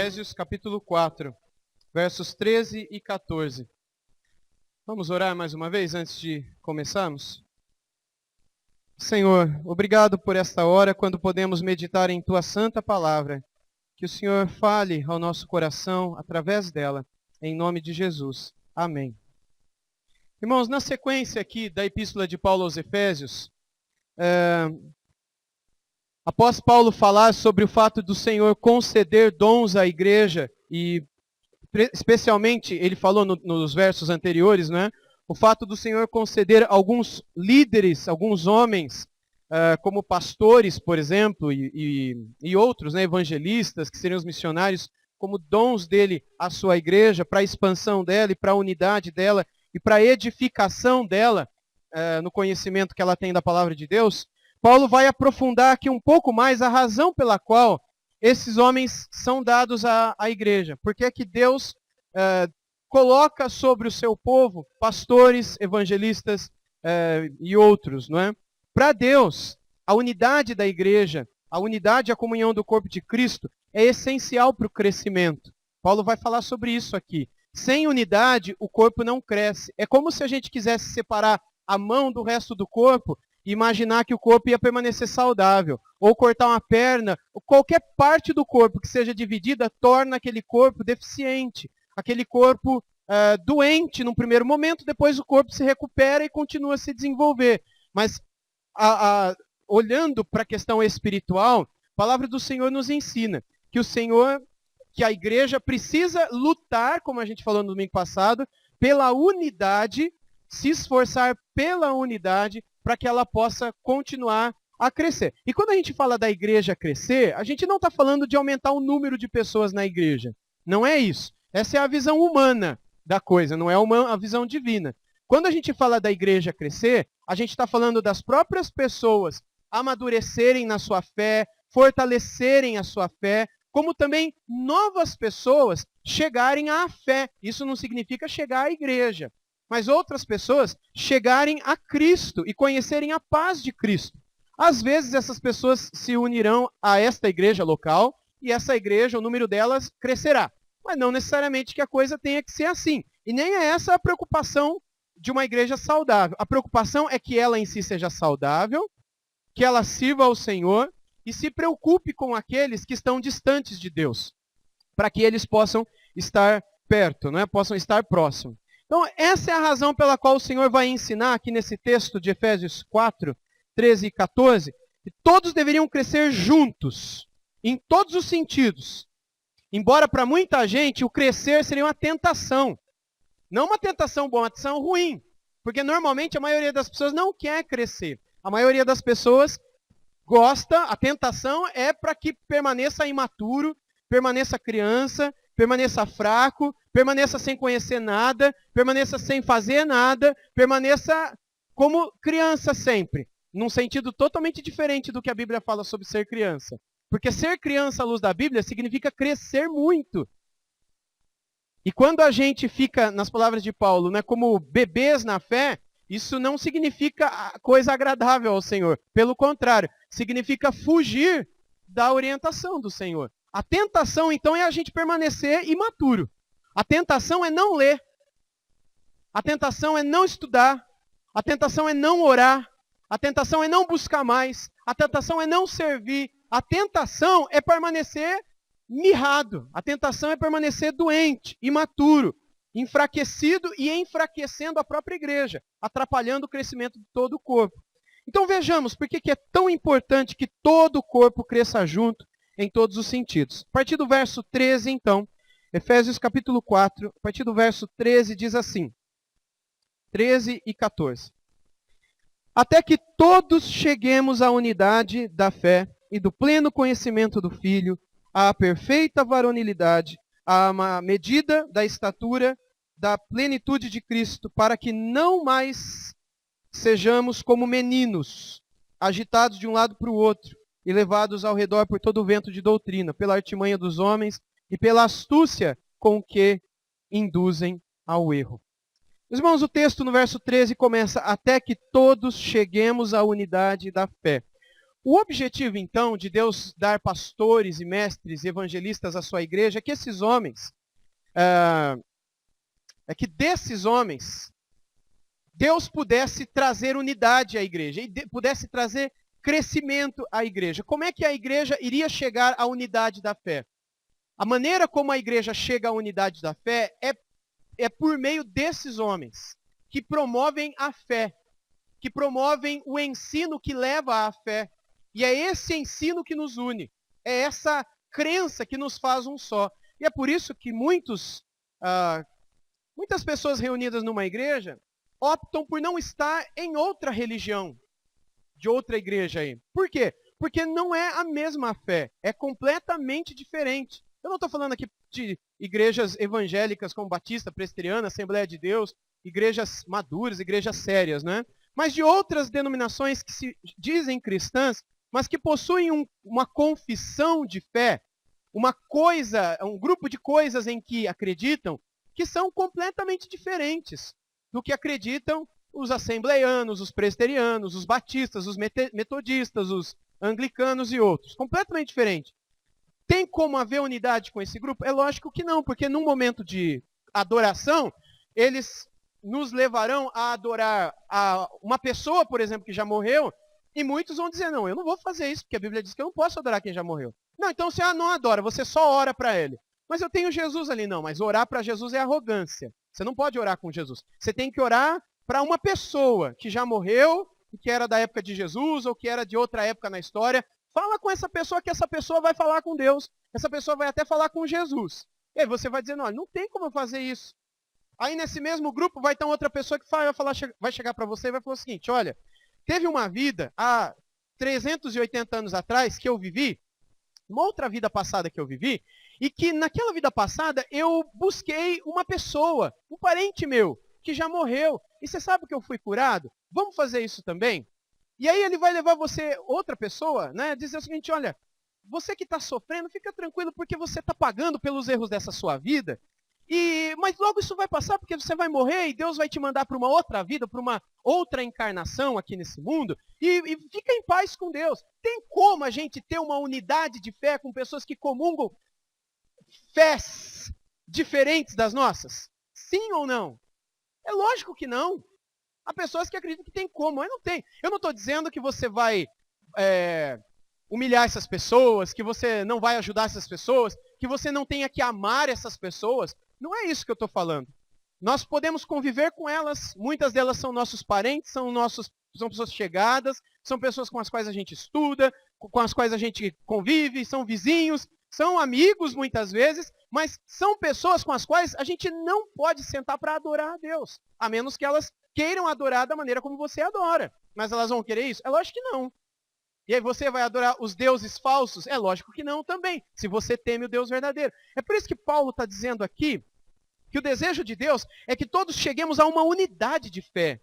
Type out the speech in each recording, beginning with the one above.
Efésios capítulo 4, versos 13 e 14. Vamos orar mais uma vez antes de começarmos? Senhor, obrigado por esta hora, quando podemos meditar em Tua santa palavra. Que o Senhor fale ao nosso coração através dela, em nome de Jesus. Amém. Irmãos, na sequência aqui da Epístola de Paulo aos Efésios, após Paulo falar sobre o fato do Senhor conceder dons à igreja, e especialmente ele falou nos versos anteriores, né, o fato do Senhor conceder alguns líderes, alguns homens, como pastores, por exemplo, e outros, né, evangelistas, que seriam os missionários, como dons dele à sua igreja, para a expansão dela e para a unidade dela e para a edificação dela no conhecimento que ela tem da palavra de Deus. Paulo vai aprofundar aqui um pouco mais a razão pela qual esses homens são dados à igreja. Porque é que Deus coloca sobre o seu povo pastores, evangelistas e outros, não é? Para Deus, a unidade da igreja, a unidade e a comunhão do corpo de Cristo é essencial para o crescimento. Paulo vai falar sobre isso aqui. Sem unidade, o corpo não cresce. É como se a gente quisesse separar a mão do resto do corpo e imaginar que o corpo ia permanecer saudável. Ou cortar uma perna, ou qualquer parte do corpo que seja dividida torna aquele corpo deficiente. Aquele corpo doente num primeiro momento, depois o corpo se recupera e continua a se desenvolver. Mas olhando para a questão espiritual, a palavra do Senhor nos ensina que a igreja precisa lutar, como a gente falou no domingo passado, pela unidade, se esforçar pela unidade, para que ela possa continuar a crescer. E quando a gente fala da igreja crescer, a gente não está falando de aumentar o número de pessoas na igreja. Não é isso. Essa é a visão humana da coisa, não é a visão divina. Quando a gente fala da igreja crescer, a gente está falando das próprias pessoas amadurecerem na sua fé, fortalecerem a sua fé, como também novas pessoas chegarem à fé. Isso não significa chegar à igreja, mas outras pessoas chegarem a Cristo e conhecerem a paz de Cristo. Às vezes essas pessoas se unirão a esta igreja local e essa igreja, o número delas crescerá. Mas não necessariamente que a coisa tenha que ser assim. E nem é essa a preocupação de uma igreja saudável. A preocupação é que ela em si seja saudável, que ela sirva ao Senhor e se preocupe com aqueles que estão distantes de Deus, para que eles possam estar perto, não é? Possam estar próximos. Então, essa é a razão pela qual o Senhor vai ensinar aqui nesse texto de Efésios 4, 13 e 14, que todos deveriam crescer juntos, em todos os sentidos. Embora para muita gente o crescer seria uma tentação. Não uma tentação boa, uma tentação ruim. Porque normalmente a maioria das pessoas não quer crescer. A maioria das pessoas gosta, a tentação é para que permaneça imaturo, permaneça criança, permaneça fraco, permaneça sem conhecer nada, permaneça sem fazer nada, permaneça como criança sempre. Num sentido totalmente diferente do que a Bíblia fala sobre ser criança. Porque ser criança à luz da Bíblia significa crescer muito. E quando a gente fica, nas palavras de Paulo, né, como bebês na fé, isso não significa coisa agradável ao Senhor. Pelo contrário, significa fugir da orientação do Senhor. A tentação, então, é a gente permanecer imaturo. A tentação é não ler. A tentação é não estudar. A tentação é não orar. A tentação é não buscar mais. A tentação é não servir. A tentação é permanecer mirrado. A tentação é permanecer doente, imaturo, enfraquecido e enfraquecendo a própria igreja, atrapalhando o crescimento de todo o corpo. Então vejamos por que é tão importante que todo o corpo cresça junto em todos os sentidos. A partir do verso 13, então, Efésios capítulo 4, a partir do verso 13 diz assim, 13 e 14. Até que todos cheguemos à unidade da fé e do pleno conhecimento do Filho, à perfeita varonilidade, à medida da estatura da plenitude de Cristo, para que não mais sejamos como meninos, agitados de um lado para o outro e levados ao redor por todo o vento de doutrina, pela artimanha dos homens e pela astúcia com que induzem ao erro. Meus irmãos, o texto no verso 13 começa, até que todos cheguemos à unidade da fé. O objetivo, então, de Deus dar pastores e mestres e evangelistas à sua igreja é que esses homens, desses homens, Deus pudesse trazer unidade à igreja e pudesse trazer crescimento à igreja. Como é que a igreja iria chegar à unidade da fé? A maneira como a igreja chega à unidade da fé é por meio desses homens, que promovem a fé, que promovem o ensino que leva à fé. E é esse ensino que nos une, é essa crença que nos faz um só. E é por isso que muitas pessoas reunidas numa igreja optam por não estar em outra religião, de outra igreja aí. Por quê? Porque não é a mesma fé, é completamente diferente. Eu não estou falando aqui de igrejas evangélicas como Batista, Presbiteriana, Assembleia de Deus, igrejas maduras, igrejas sérias, né? Mas de outras denominações que se dizem cristãs, mas que possuem uma confissão de fé, um grupo de coisas em que acreditam, que são completamente diferentes do que acreditam os assembleianos, os presbiterianos, os batistas, os metodistas, os anglicanos e outros. Completamente diferente. Tem como haver unidade com esse grupo? É lógico que não, porque num momento de adoração, eles nos levarão a adorar uma pessoa, por exemplo, que já morreu, e muitos vão dizer, não, eu não vou fazer isso, porque a Bíblia diz que eu não posso adorar quem já morreu. Não, então você não adora, você só ora para ele. Mas eu tenho Jesus ali, não, mas orar para Jesus é arrogância. Você não pode orar com Jesus. Você tem que orar para uma pessoa que já morreu, que era da época de Jesus, ou que era de outra época na história. Fala com essa pessoa, que essa pessoa vai falar com Deus. Essa pessoa vai até falar com Jesus. E aí você vai dizer, não tem como eu fazer isso. Aí nesse mesmo grupo vai estar outra pessoa que vai chegar para você e vai falar o seguinte, olha, teve uma vida há 380 anos atrás que eu vivi, uma outra vida passada que eu vivi, e que naquela vida passada eu busquei uma pessoa, um parente meu, que já morreu. E você sabe que eu fui curado? Vamos fazer isso também? E aí ele vai levar você, outra pessoa, né, dizer o seguinte, olha, você que está sofrendo, fica tranquilo porque você está pagando pelos erros dessa sua vida. Mas logo isso vai passar porque você vai morrer e Deus vai te mandar para uma outra vida, para uma outra encarnação aqui nesse mundo. E fica em paz com Deus. Tem como a gente ter uma unidade de fé com pessoas que comungam fés diferentes das nossas? Sim ou não? É lógico que não. Há pessoas que acreditam que tem como, mas não tem. Eu não estou dizendo que você vai humilhar essas pessoas, que você não vai ajudar essas pessoas, que você não tenha que amar essas pessoas. Não é isso que eu estou falando. Nós podemos conviver com elas, muitas delas são nossos parentes, são pessoas chegadas, são pessoas com as quais a gente estuda, com as quais a gente convive, são vizinhos, são amigos muitas vezes, mas são pessoas com as quais a gente não pode sentar para adorar a Deus, a menos que elas queiram adorar da maneira como você adora. Mas elas vão querer isso? É lógico que não. E aí você vai adorar os deuses falsos? É lógico que não também, se você teme o Deus verdadeiro. É por isso que Paulo está dizendo aqui que o desejo de Deus é que todos cheguemos a uma unidade de fé.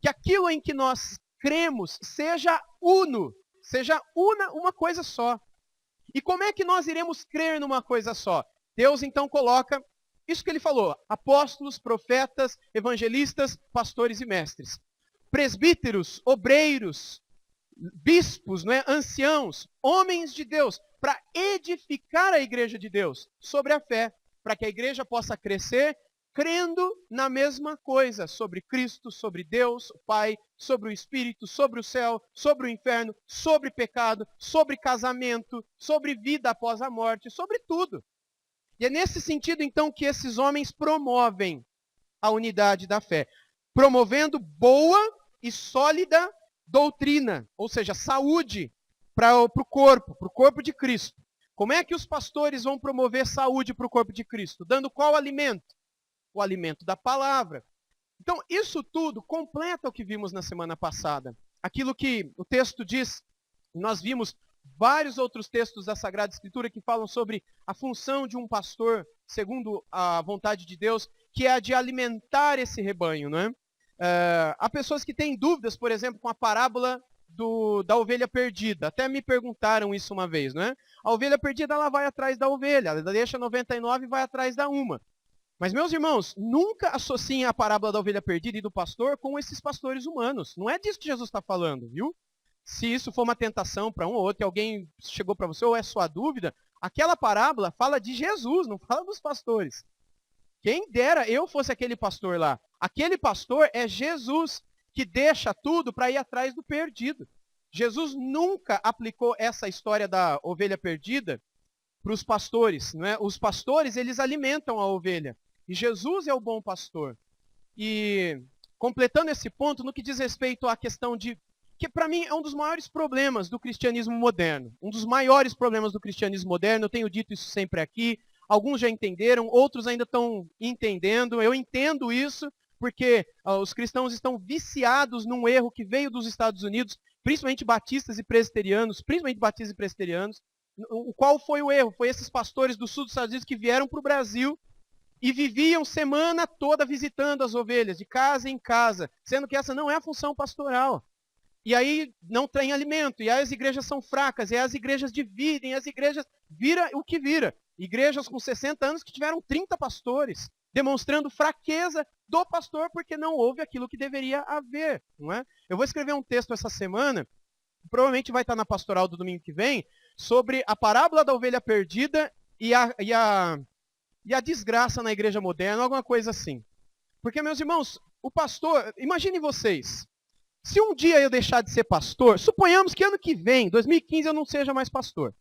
Que aquilo em que nós cremos seja una coisa só. E como é que nós iremos crer numa coisa só? Deus então coloca isso que ele falou, apóstolos, profetas, evangelistas, pastores e mestres. Presbíteros, obreiros, bispos, não é? Anciãos, homens de Deus, para edificar a igreja de Deus sobre a fé, para que a igreja possa crescer crendo na mesma coisa, sobre Cristo, sobre Deus, o Pai, sobre o Espírito, sobre o céu, sobre o inferno, sobre pecado, sobre casamento, sobre vida após a morte, sobre tudo. E é nesse sentido, então, que esses homens promovem a unidade da fé, promovendo boa e sólida doutrina, ou seja, saúde para o corpo de Cristo. Como é que os pastores vão promover saúde para o corpo de Cristo? Dando qual alimento? O alimento da palavra. Então, isso tudo completa o que vimos na semana passada. Aquilo que o texto diz, nós vimos vários outros textos da Sagrada Escritura que falam sobre a função de um pastor, segundo a vontade de Deus, que é a de alimentar esse rebanho, não é? Há pessoas que têm dúvidas, por exemplo, com a parábola da ovelha perdida. Até me perguntaram isso uma vez, não é? A ovelha perdida, ela vai atrás da ovelha, ela deixa 99 e vai atrás da uma. Mas, meus irmãos, nunca associem a parábola da ovelha perdida e do pastor com esses pastores humanos. Não é disso que Jesus está falando, viu? se isso for uma tentação para um ou outro, e alguém chegou para você, ou é sua dúvida, aquela parábola fala de Jesus, não fala dos pastores. Quem dera eu fosse aquele pastor lá. Aquele pastor é Jesus, que deixa tudo para ir atrás do perdido. Jesus nunca aplicou essa história da ovelha perdida para os pastores, não é? Os pastores, eles alimentam a ovelha. E Jesus é o bom pastor. E completando esse ponto, no que diz respeito à questão de que para mim é um dos maiores problemas do cristianismo moderno. Um dos maiores problemas do cristianismo moderno, eu tenho dito isso sempre aqui, alguns já entenderam, outros ainda estão entendendo. Eu entendo isso porque os cristãos estão viciados num erro que veio dos Estados Unidos, principalmente batistas e presbiterianos, O qual foi o erro? Foi esses pastores do sul dos Estados Unidos que vieram para o Brasil e viviam semana toda visitando as ovelhas, de casa em casa, sendo que essa não é a função pastoral. E aí não tem alimento, e aí as igrejas são fracas, e aí as igrejas dividem, as igrejas vira o que vira. Igrejas com 60 anos que tiveram 30 pastores, demonstrando fraqueza do pastor porque não houve aquilo que deveria haver. Não é? Eu vou escrever um texto essa semana, provavelmente vai estar na pastoral do domingo que vem, sobre a parábola da ovelha perdida e a desgraça na igreja moderna, alguma coisa assim. Porque, meus irmãos, o pastor, imagine vocês, se um dia eu deixar de ser pastor, suponhamos que ano que vem, 2015, eu não seja mais pastor.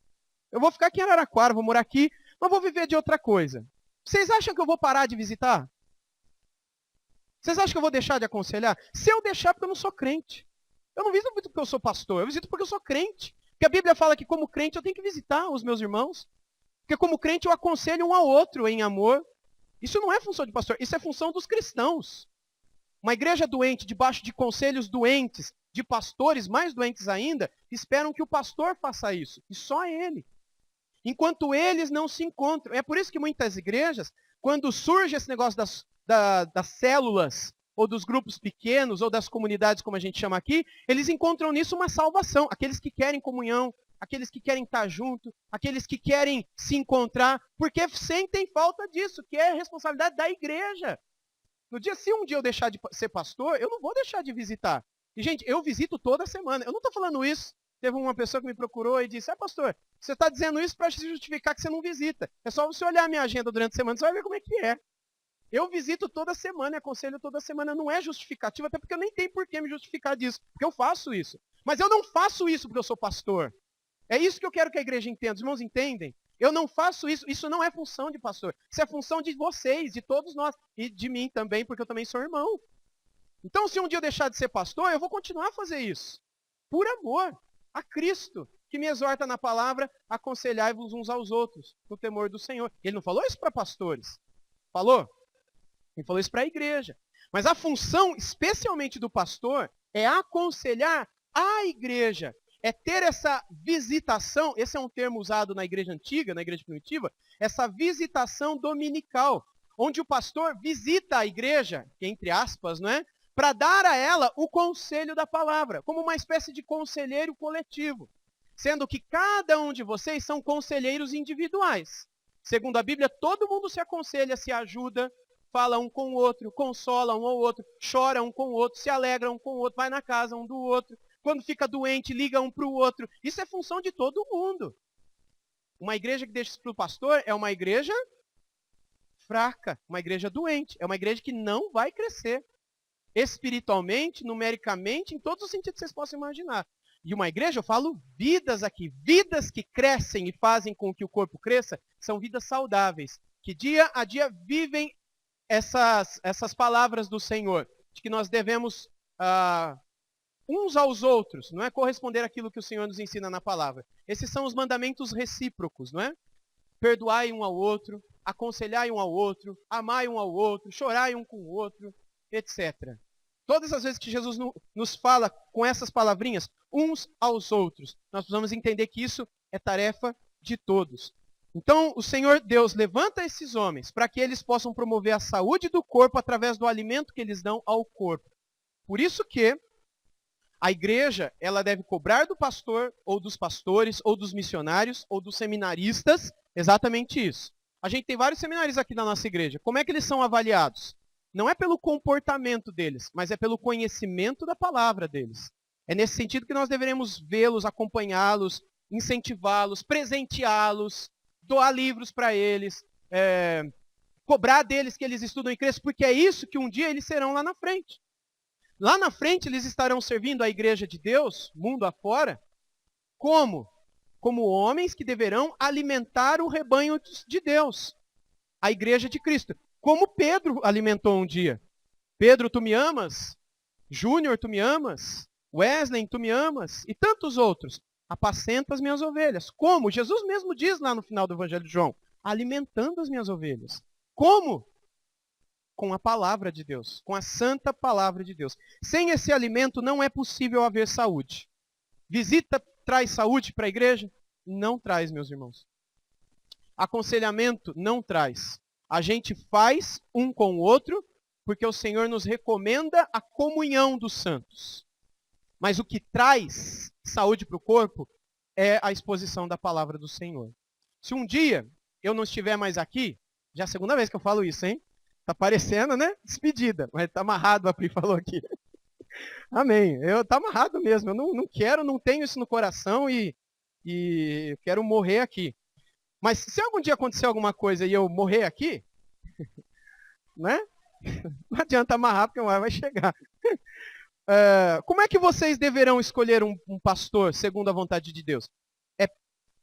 Eu vou ficar aqui em Araraquara, vou morar aqui, mas vou viver de outra coisa. Vocês acham que eu vou parar de visitar? Vocês acham que eu vou deixar de aconselhar? Se eu deixar, porque eu não sou crente. Eu não visito porque eu sou pastor, eu visito porque eu sou crente. Porque a Bíblia fala que como crente eu tenho que visitar os meus irmãos. Porque como crente eu aconselho um ao outro em amor. Isso não é função de pastor, isso é função dos cristãos. Uma igreja doente, debaixo de conselhos doentes, de pastores mais doentes ainda, esperam que o pastor faça isso. E só ele. Enquanto eles não se encontram. É por isso que muitas igrejas, quando surge esse negócio das células, ou dos grupos pequenos, ou das comunidades, como a gente chama aqui, eles encontram nisso uma salvação. Aqueles que querem comunhão, aqueles que querem estar junto, aqueles que querem se encontrar, porque sentem falta disso, que é responsabilidade da igreja. Se um dia eu deixar de ser pastor, eu não vou deixar de visitar. E, gente, eu visito toda semana. Eu não estou falando isso. Teve uma pessoa que me procurou e disse, pastor, você está dizendo isso para justificar que você não visita. É só você olhar a minha agenda durante a semana, você vai ver como é que é. Eu visito toda semana e aconselho toda semana. Não é justificativo, até porque eu nem tenho por que me justificar disso. Porque eu faço isso. Mas eu não faço isso porque eu sou pastor. É isso que eu quero que a igreja entenda. Os irmãos entendem? Eu não faço isso. Isso não é função de pastor. Isso é função de vocês, de todos nós. E de mim também, porque eu também sou irmão. Então, se um dia eu deixar de ser pastor, eu vou continuar a fazer isso. Por amor a Cristo, que me exorta na palavra, aconselhai-vos uns aos outros, no temor do Senhor. Ele não falou isso para pastores. Falou? Ele falou isso para a igreja. Mas a função, especialmente do pastor, é aconselhar a igreja. É ter essa visitação, esse é um termo usado na igreja antiga, na igreja primitiva, essa visitação dominical, onde o pastor visita a igreja, entre aspas, não é? Para dar a ela o conselho da palavra, como uma espécie de conselheiro coletivo. Sendo que cada um de vocês são conselheiros individuais. Segundo a Bíblia, todo mundo se aconselha, se ajuda, fala um com o outro, consola um ao outro, chora um com o outro, se alegra um com o outro, vai na casa um do outro. Quando fica doente, liga um para o outro. Isso é função de todo mundo. Uma igreja que deixa isso para o pastor é uma igreja fraca, uma igreja doente. É uma igreja que não vai crescer. Espiritualmente, numericamente, em todos os sentidos que vocês possam imaginar. E uma igreja, eu falo vidas aqui. Vidas que crescem e fazem com que o corpo cresça, são vidas saudáveis. Que dia a dia vivem essas palavras do Senhor. De que nós devemos uns aos outros, não é corresponder àquilo que o Senhor nos ensina na palavra. Esses são os mandamentos recíprocos, não é? Perdoai um ao outro, aconselhai um ao outro, amai um ao outro, chorai um com o outro, etc. Todas as vezes que Jesus nos fala com essas palavrinhas, uns aos outros, nós precisamos entender que isso é tarefa de todos. Então, o Senhor Deus levanta esses homens para que eles possam promover a saúde do corpo através do alimento que eles dão ao corpo. Por isso que a igreja, ela deve cobrar do pastor, ou dos pastores, ou dos missionários, ou dos seminaristas, exatamente isso. A gente tem vários seminários aqui na nossa igreja. Como é que eles são avaliados? Não é pelo comportamento deles, mas é pelo conhecimento da palavra deles. É nesse sentido que nós deveremos vê-los, acompanhá-los, incentivá-los, presenteá-los, doar livros para eles, cobrar deles que eles estudam e cresçam, porque é isso que um dia eles serão lá na frente. Lá na frente eles estarão servindo a igreja de Deus, mundo afora, como? Como homens que deverão alimentar o rebanho de Deus, a igreja de Cristo. Como Pedro alimentou um dia. Pedro, tu me amas? Júnior, tu me amas? Wesley, tu me amas? E tantos outros. Apacenta as minhas ovelhas. Como? Jesus mesmo diz lá no final do Evangelho de João. Alimentando as minhas ovelhas. Como? Com a palavra de Deus. Com a santa palavra de Deus. Sem esse alimento não é possível haver saúde. Visita traz saúde para a igreja? Não traz, meus irmãos. Aconselhamento? Não traz. A gente faz um com o outro, porque o Senhor nos recomenda a comunhão dos santos. Mas o que traz saúde para o corpo é a exposição da palavra do Senhor. Se um dia eu não estiver mais aqui, já é a segunda vez que eu falo isso, hein? Tá parecendo, né? Despedida, mas tá amarrado, a Pri falou aqui. Amém. Tá amarrado mesmo. Eu não quero, não tenho isso no coração e quero morrer aqui. Mas se algum dia acontecer alguma coisa e eu morrer aqui, né? Não adianta amarrar, porque uma hora vai chegar. Como é que vocês deverão escolher um pastor segundo a vontade de Deus? É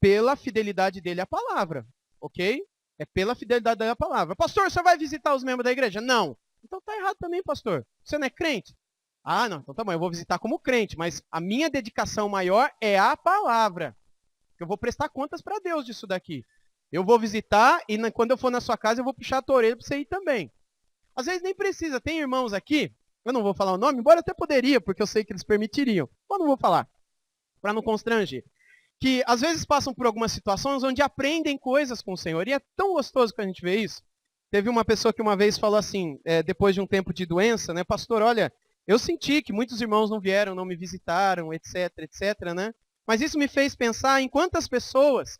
pela fidelidade dele à palavra, ok? É pela fidelidade dele à palavra. Pastor, você vai visitar os membros da igreja? Não. Então tá errado também, pastor. Você não é crente? Ah, não, então tá bom, eu vou visitar como crente, mas a minha dedicação maior é a palavra. Eu vou prestar contas para Deus disso daqui. Eu vou visitar e quando eu for na sua casa eu vou puxar a tua orelha para você ir também. Às vezes nem precisa. Tem irmãos aqui, eu não vou falar o nome, embora até poderia, porque eu sei que eles permitiriam. Mas não vou falar, para não constranger. Que às vezes passam por algumas situações onde aprendem coisas com o Senhor. E é tão gostoso que a gente vê isso. Teve uma pessoa que uma vez falou assim, depois de um tempo de doença, né? Pastor, olha, eu senti que muitos irmãos não vieram, não me visitaram, etc, etc, né? Mas isso me fez pensar em quantas pessoas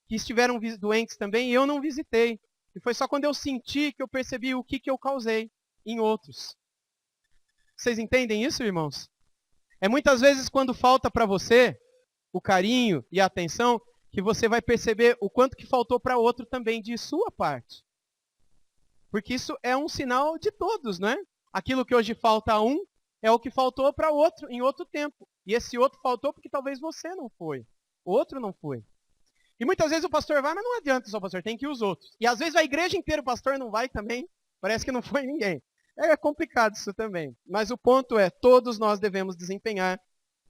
que estiveram doentes também e eu não visitei. E foi só quando eu senti que eu percebi o que eu causei em outros. Vocês entendem isso, irmãos? É muitas vezes quando falta para você o carinho e a atenção que você vai perceber o quanto que faltou para outro também de sua parte. Porque isso é um sinal de todos, não é? Aquilo que hoje falta a um é o que faltou para outro em outro tempo. E esse outro faltou porque talvez você não foi. O outro não foi. E muitas vezes o pastor vai, mas não adianta só o pastor, tem que ir os outros. E às vezes a igreja inteira o pastor não vai também, parece que não foi ninguém. É complicado isso também. Mas o ponto é, todos nós devemos desempenhar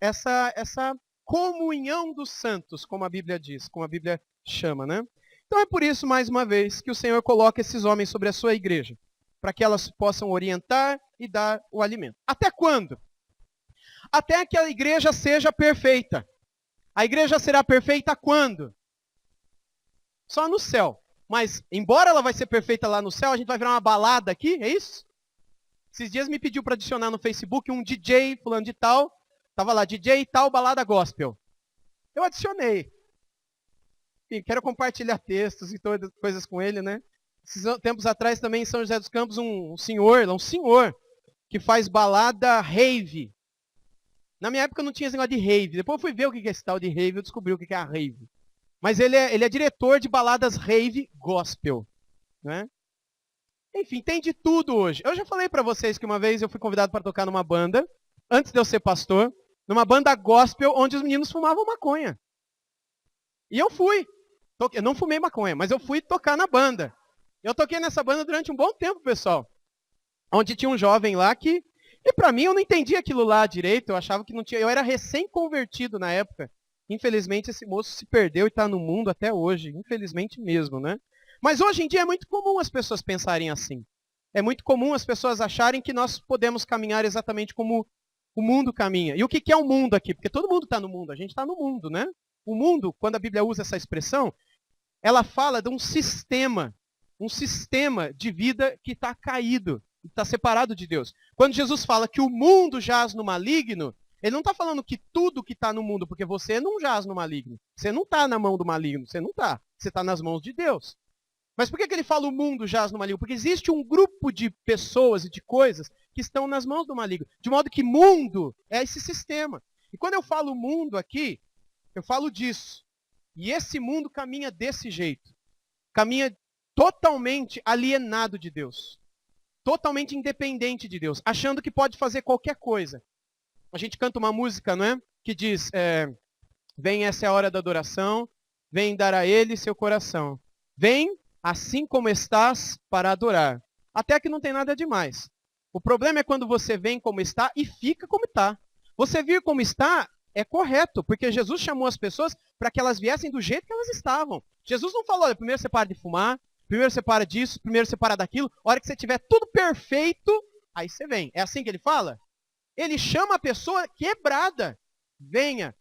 essa comunhão dos santos, como a Bíblia diz, como a Bíblia chama, né? Então é por isso, mais uma vez, que o Senhor coloca esses homens sobre a sua igreja, para que elas possam orientar e dar o alimento. Até quando? Até que a igreja seja perfeita. A igreja será perfeita quando? Só no céu. Mas, embora ela vai ser perfeita lá no céu, a gente vai virar uma balada aqui, é isso? Esses dias me pediu para adicionar no Facebook um DJ, fulano de tal. Tava lá, DJ tal, balada gospel. Eu adicionei. Enfim, quero compartilhar textos e todas coisas com ele, né? Esses tempos atrás também em São José dos Campos, um senhor que faz balada rave. Na minha época não tinha esse negócio de rave. Depois eu fui ver o que é esse tal de rave, eu descobri o que é a rave. Mas ele é diretor de baladas rave gospel, né? Enfim, tem de tudo hoje. Eu já falei para vocês que uma vez eu fui convidado para tocar numa banda, antes de eu ser pastor, numa banda gospel onde os meninos fumavam maconha. E eu fui. Eu não fumei maconha, mas eu fui tocar na banda. Eu toquei nessa banda durante um bom tempo, pessoal. Onde tinha um jovem lá que... E para mim eu não entendia aquilo lá direito, eu achava que não tinha... Eu era recém-convertido na época. Infelizmente esse moço se perdeu e está no mundo até hoje. Infelizmente mesmo, né? Mas hoje em dia é muito comum as pessoas pensarem assim. É muito comum as pessoas acharem que nós podemos caminhar exatamente como o mundo caminha. E o que é o mundo aqui? Porque todo mundo está no mundo, a gente está no mundo, né? O mundo, quando a Bíblia usa essa expressão, ela fala de um sistema de vida que está caído, que está separado de Deus. Quando Jesus fala que o mundo jaz no maligno, ele não está falando que tudo que está no mundo, porque você não jaz no maligno. Você não está na mão do maligno, você não está. Você está nas mãos de Deus. Mas por que ele fala o mundo jaz no maligno? Porque existe um grupo de pessoas e de coisas que estão nas mãos do maligno. De modo que mundo é esse sistema. E quando eu falo mundo aqui, eu falo disso. E esse mundo caminha desse jeito. Caminha totalmente alienado de Deus. Totalmente independente de Deus. Achando que pode fazer qualquer coisa. A gente canta uma música, não é? Que diz, vem, essa é a hora da adoração. Vem dar a Ele seu coração. Vem, assim como estás, para adorar. Até que não tem nada demais. O problema é quando você vem como está e fica como está. Você vir como está é correto, porque Jesus chamou as pessoas para que elas viessem do jeito que elas estavam. Jesus não falou, olha, primeiro você para de fumar, primeiro você para disso, primeiro você para daquilo. A hora que você tiver tudo perfeito, aí você vem. É assim que ele fala? Ele chama a pessoa quebrada. Venha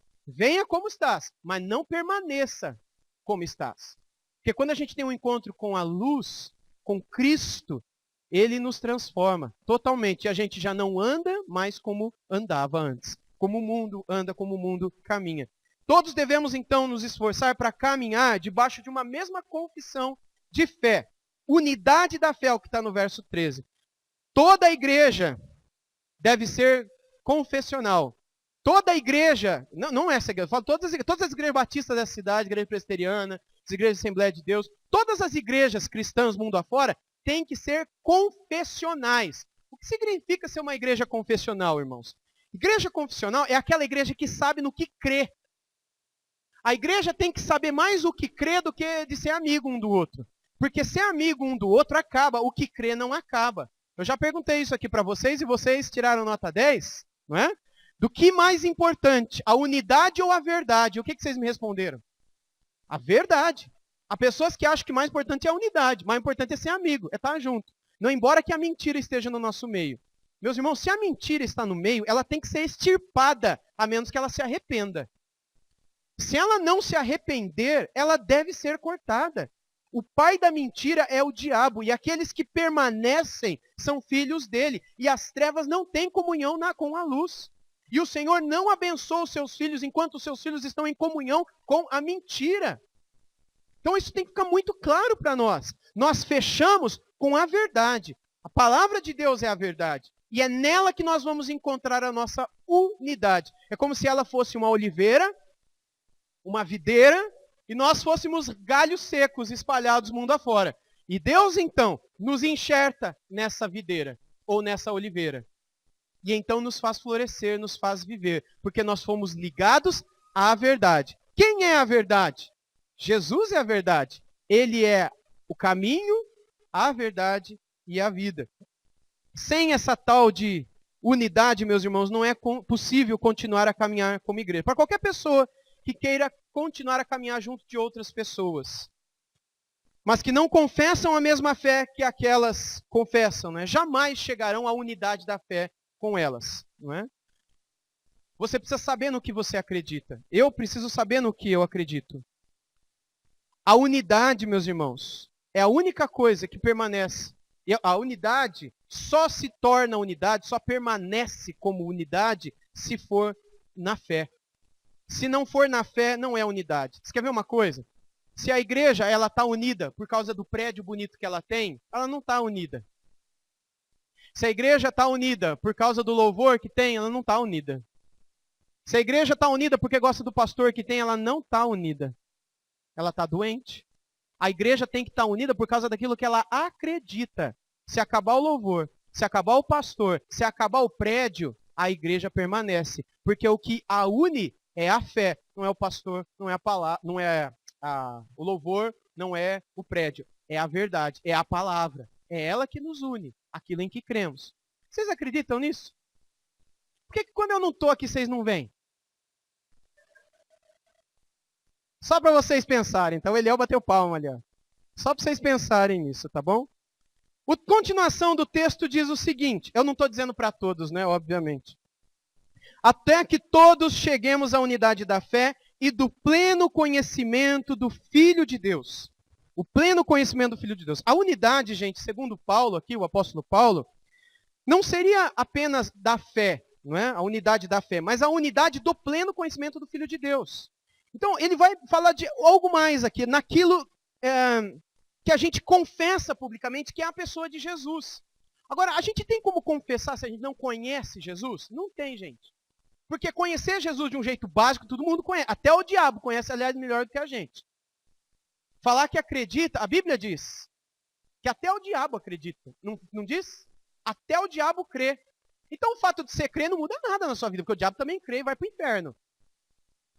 como estás, mas não permaneça como estás. Porque quando a gente tem um encontro com a luz, com Cristo, Ele nos transforma totalmente. E a gente já não anda mais como andava antes. Como o mundo anda, como o mundo caminha. Todos devemos então nos esforçar para caminhar debaixo de uma mesma confissão de fé. Unidade da fé, é o que está no verso 13. Toda a igreja deve ser confessional. Toda a igreja, não essa igreja, eu falo todas as igrejas batistas dessa cidade, igreja presbiteriana, as igrejas de Assembleia de Deus, todas as igrejas cristãs mundo afora têm que ser confessionais. O que significa ser uma igreja confessional, irmãos? Igreja confessional é aquela igreja que sabe no que crê. A igreja tem que saber mais o que crê do que de ser amigo um do outro. Porque ser amigo um do outro acaba, o que crê não acaba. Eu já perguntei isso aqui para vocês e vocês tiraram nota 10, não é? Do que mais importante, a unidade ou a verdade? O que vocês me responderam? A verdade. Há pessoas que acham que mais importante é a unidade, mais importante é ser amigo, é estar junto. Não embora que a mentira esteja no nosso meio. Meus irmãos, se a mentira está no meio, ela tem que ser extirpada, a menos que ela se arrependa. Se ela não se arrepender, ela deve ser cortada. O pai da mentira é o diabo, e aqueles que permanecem são filhos dele. E as trevas não têm comunhão com a luz. E o Senhor não abençoa os seus filhos enquanto os seus filhos estão em comunhão com a mentira. Então isso tem que ficar muito claro para nós. Nós fechamos com a verdade. A palavra de Deus é a verdade. E é nela que nós vamos encontrar a nossa unidade. É como se ela fosse uma oliveira, uma videira, e nós fôssemos galhos secos espalhados mundo afora. E Deus, então, nos enxerta nessa videira, ou nessa oliveira. E então nos faz florescer, nos faz viver. Porque nós fomos ligados à verdade. Quem é a verdade? Jesus é a verdade. Ele é o caminho, a verdade e a vida. Sem essa tal de unidade, meus irmãos, não é possível continuar a caminhar como igreja. Para qualquer pessoa que queira continuar a caminhar junto de outras pessoas, mas que não confessam a mesma fé que aquelas confessam, né? Jamais chegarão à unidade da fé com elas, não é? Você precisa saber no que você acredita. Eu preciso saber no que eu acredito. A unidade, meus irmãos, é a única coisa que permanece. E a unidade só se torna unidade, só permanece como unidade se for na fé. Se não for na fé, não é unidade. Você quer ver uma coisa? Se a igreja ela está unida por causa do prédio bonito que ela tem, ela não está unida. Se a igreja está unida por causa do louvor que tem, ela não está unida. Se a igreja está unida porque gosta do pastor que tem, ela não está unida. Ela está doente. A igreja tem que estar unida por causa daquilo que ela acredita. Se acabar o louvor, se acabar o pastor, se acabar o prédio, a igreja permanece. Porque o que a une é a fé, não é o pastor, não é a palavra, não é o louvor, não é o prédio. É a verdade, é a palavra. É ela que nos une, aquilo em que cremos. Vocês acreditam nisso? Por que quando eu não estou aqui, vocês não vêm? Só para vocês pensarem. Então, o Eliel bateu palma ali. Ó. Só para vocês pensarem nisso, tá bom? A continuação do texto diz o seguinte. Eu não estou dizendo para todos, né? Obviamente. Até que todos cheguemos à unidade da fé e do pleno conhecimento do Filho de Deus. O pleno conhecimento do Filho de Deus. A unidade, gente, segundo Paulo aqui, o apóstolo Paulo, não seria apenas da fé, não é? A unidade da fé, mas a unidade do pleno conhecimento do Filho de Deus. Então, ele vai falar de algo mais aqui, naquilo que a gente confessa publicamente, que é a pessoa de Jesus. Agora, a gente tem como confessar se a gente não conhece Jesus? Não tem, gente. Porque conhecer Jesus de um jeito básico, todo mundo conhece. Até o diabo conhece, aliás, melhor do que a gente. Falar que acredita, a Bíblia diz que até o diabo acredita. Não diz? Até o diabo crê. Então o fato de você crer não muda nada na sua vida, porque o diabo também crê e vai para o inferno.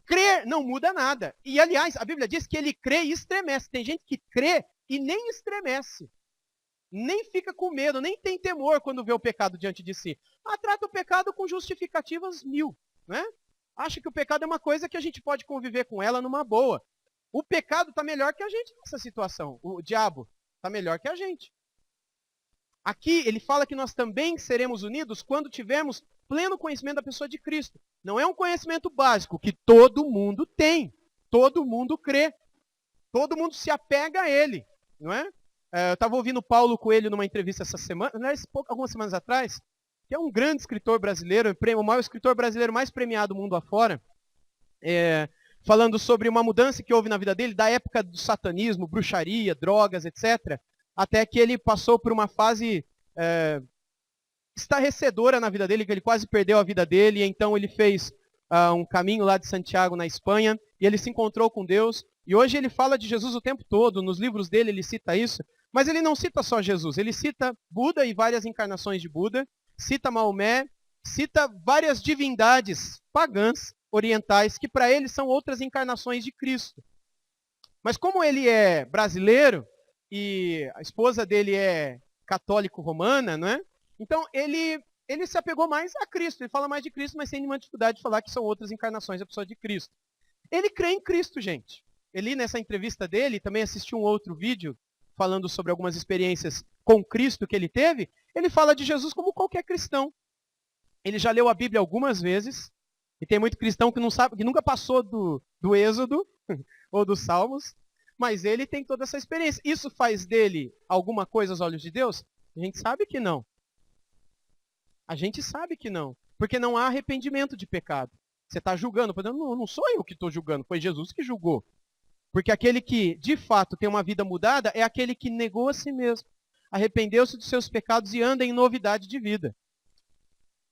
Crer não muda nada. E, aliás, a Bíblia diz que ele crê e estremece. Tem gente que crê e nem estremece. Nem fica com medo, nem tem temor quando vê o pecado diante de si. Trata o pecado com justificativas 1000. Né? Acha que o pecado é uma coisa que a gente pode conviver com ela numa boa. O pecado está melhor que a gente nessa situação. O diabo está melhor que a gente. Aqui ele fala que nós também seremos unidos quando tivermos pleno conhecimento da pessoa de Cristo. Não é um conhecimento básico que todo mundo tem. Todo mundo crê. Todo mundo se apega a ele. Não é? Eu estava ouvindo Paulo Coelho numa entrevista essa semana, algumas semanas atrás, que é um grande escritor brasileiro, o maior escritor brasileiro mais premiado mundo afora, falando sobre uma mudança que houve na vida dele, da época do satanismo, bruxaria, drogas, etc., até que ele passou por uma fase estarrecedora na vida dele, que ele quase perdeu a vida dele, e então ele fez um caminho lá de Santiago, na Espanha, e ele se encontrou com Deus, e hoje ele fala de Jesus o tempo todo, nos livros dele ele cita isso, mas ele não cita só Jesus, ele cita Buda e várias encarnações de Buda, cita Maomé, cita várias divindades pagãs, orientais, que para ele são outras encarnações de Cristo. Mas como ele é brasileiro, e a esposa dele é católico-romana, não é? Então ele se apegou mais a Cristo, ele fala mais de Cristo, mas sem nenhuma dificuldade de falar que são outras encarnações da pessoa de Cristo. Ele crê em Cristo, gente. Ele, nessa entrevista dele, também assistiu um outro vídeo, falando sobre algumas experiências com Cristo que ele teve, ele fala de Jesus como qualquer cristão. Ele já leu a Bíblia algumas vezes, e tem muito cristão que não sabe, que nunca passou do Êxodo, ou dos Salmos, mas ele tem toda essa experiência. Isso faz dele alguma coisa aos olhos de Deus? A gente sabe que não. A gente sabe que não. Porque não há arrependimento de pecado. Você está julgando. Não sou eu que estou julgando, foi Jesus que julgou. Porque aquele que, de fato, tem uma vida mudada é aquele que negou a si mesmo, arrependeu-se dos seus pecados e anda em novidade de vida.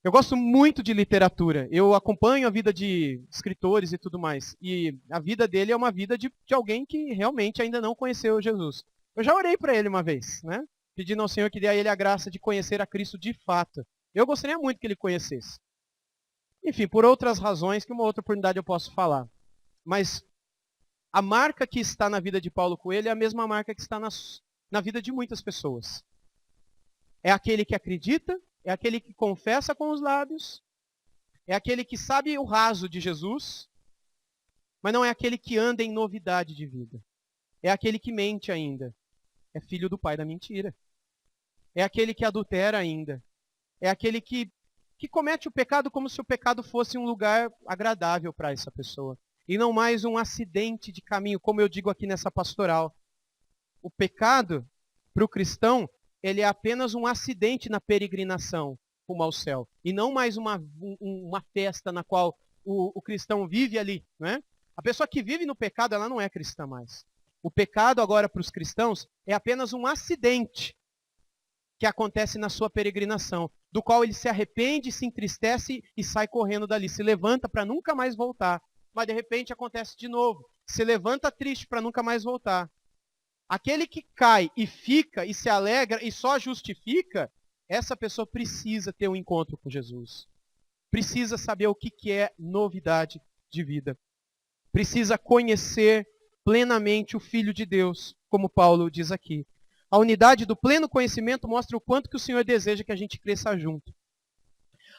Eu gosto muito de literatura. Eu acompanho a vida de escritores e tudo mais. E a vida dele é uma vida de alguém que realmente ainda não conheceu Jesus. Eu já orei para ele uma vez, né? Pedindo ao Senhor que dê a ele a graça de conhecer a Cristo de fato. Eu gostaria muito que ele conhecesse. Enfim, por outras razões, que uma outra oportunidade eu posso falar. Mas a marca que está na vida de Paulo Coelho é a mesma marca que está na vida de muitas pessoas. É aquele que acredita, é aquele que confessa com os lábios, é aquele que sabe o raso de Jesus, mas não é aquele que anda em novidade de vida. É aquele que mente ainda. É filho do pai da mentira. É aquele que adultera ainda. É aquele que comete o pecado como se o pecado fosse um lugar agradável para essa pessoa. E não mais um acidente de caminho, como eu digo aqui nessa pastoral. O pecado, para o cristão, ele é apenas um acidente na peregrinação rumo ao céu. E não mais uma festa na qual o cristão vive ali. Né? A pessoa que vive no pecado, ela não é cristã mais. O pecado agora para os cristãos é apenas um acidente que acontece na sua peregrinação, do qual ele se arrepende, se entristece e sai correndo dali. Se levanta para nunca mais voltar. Mas de repente acontece de novo. Se levanta triste para nunca mais voltar. Aquele que cai e fica e se alegra e só justifica, essa pessoa precisa ter um encontro com Jesus. Precisa saber o que é novidade de vida. Precisa conhecer plenamente o Filho de Deus, como Paulo diz aqui. A unidade do pleno conhecimento mostra o quanto que o Senhor deseja que a gente cresça junto.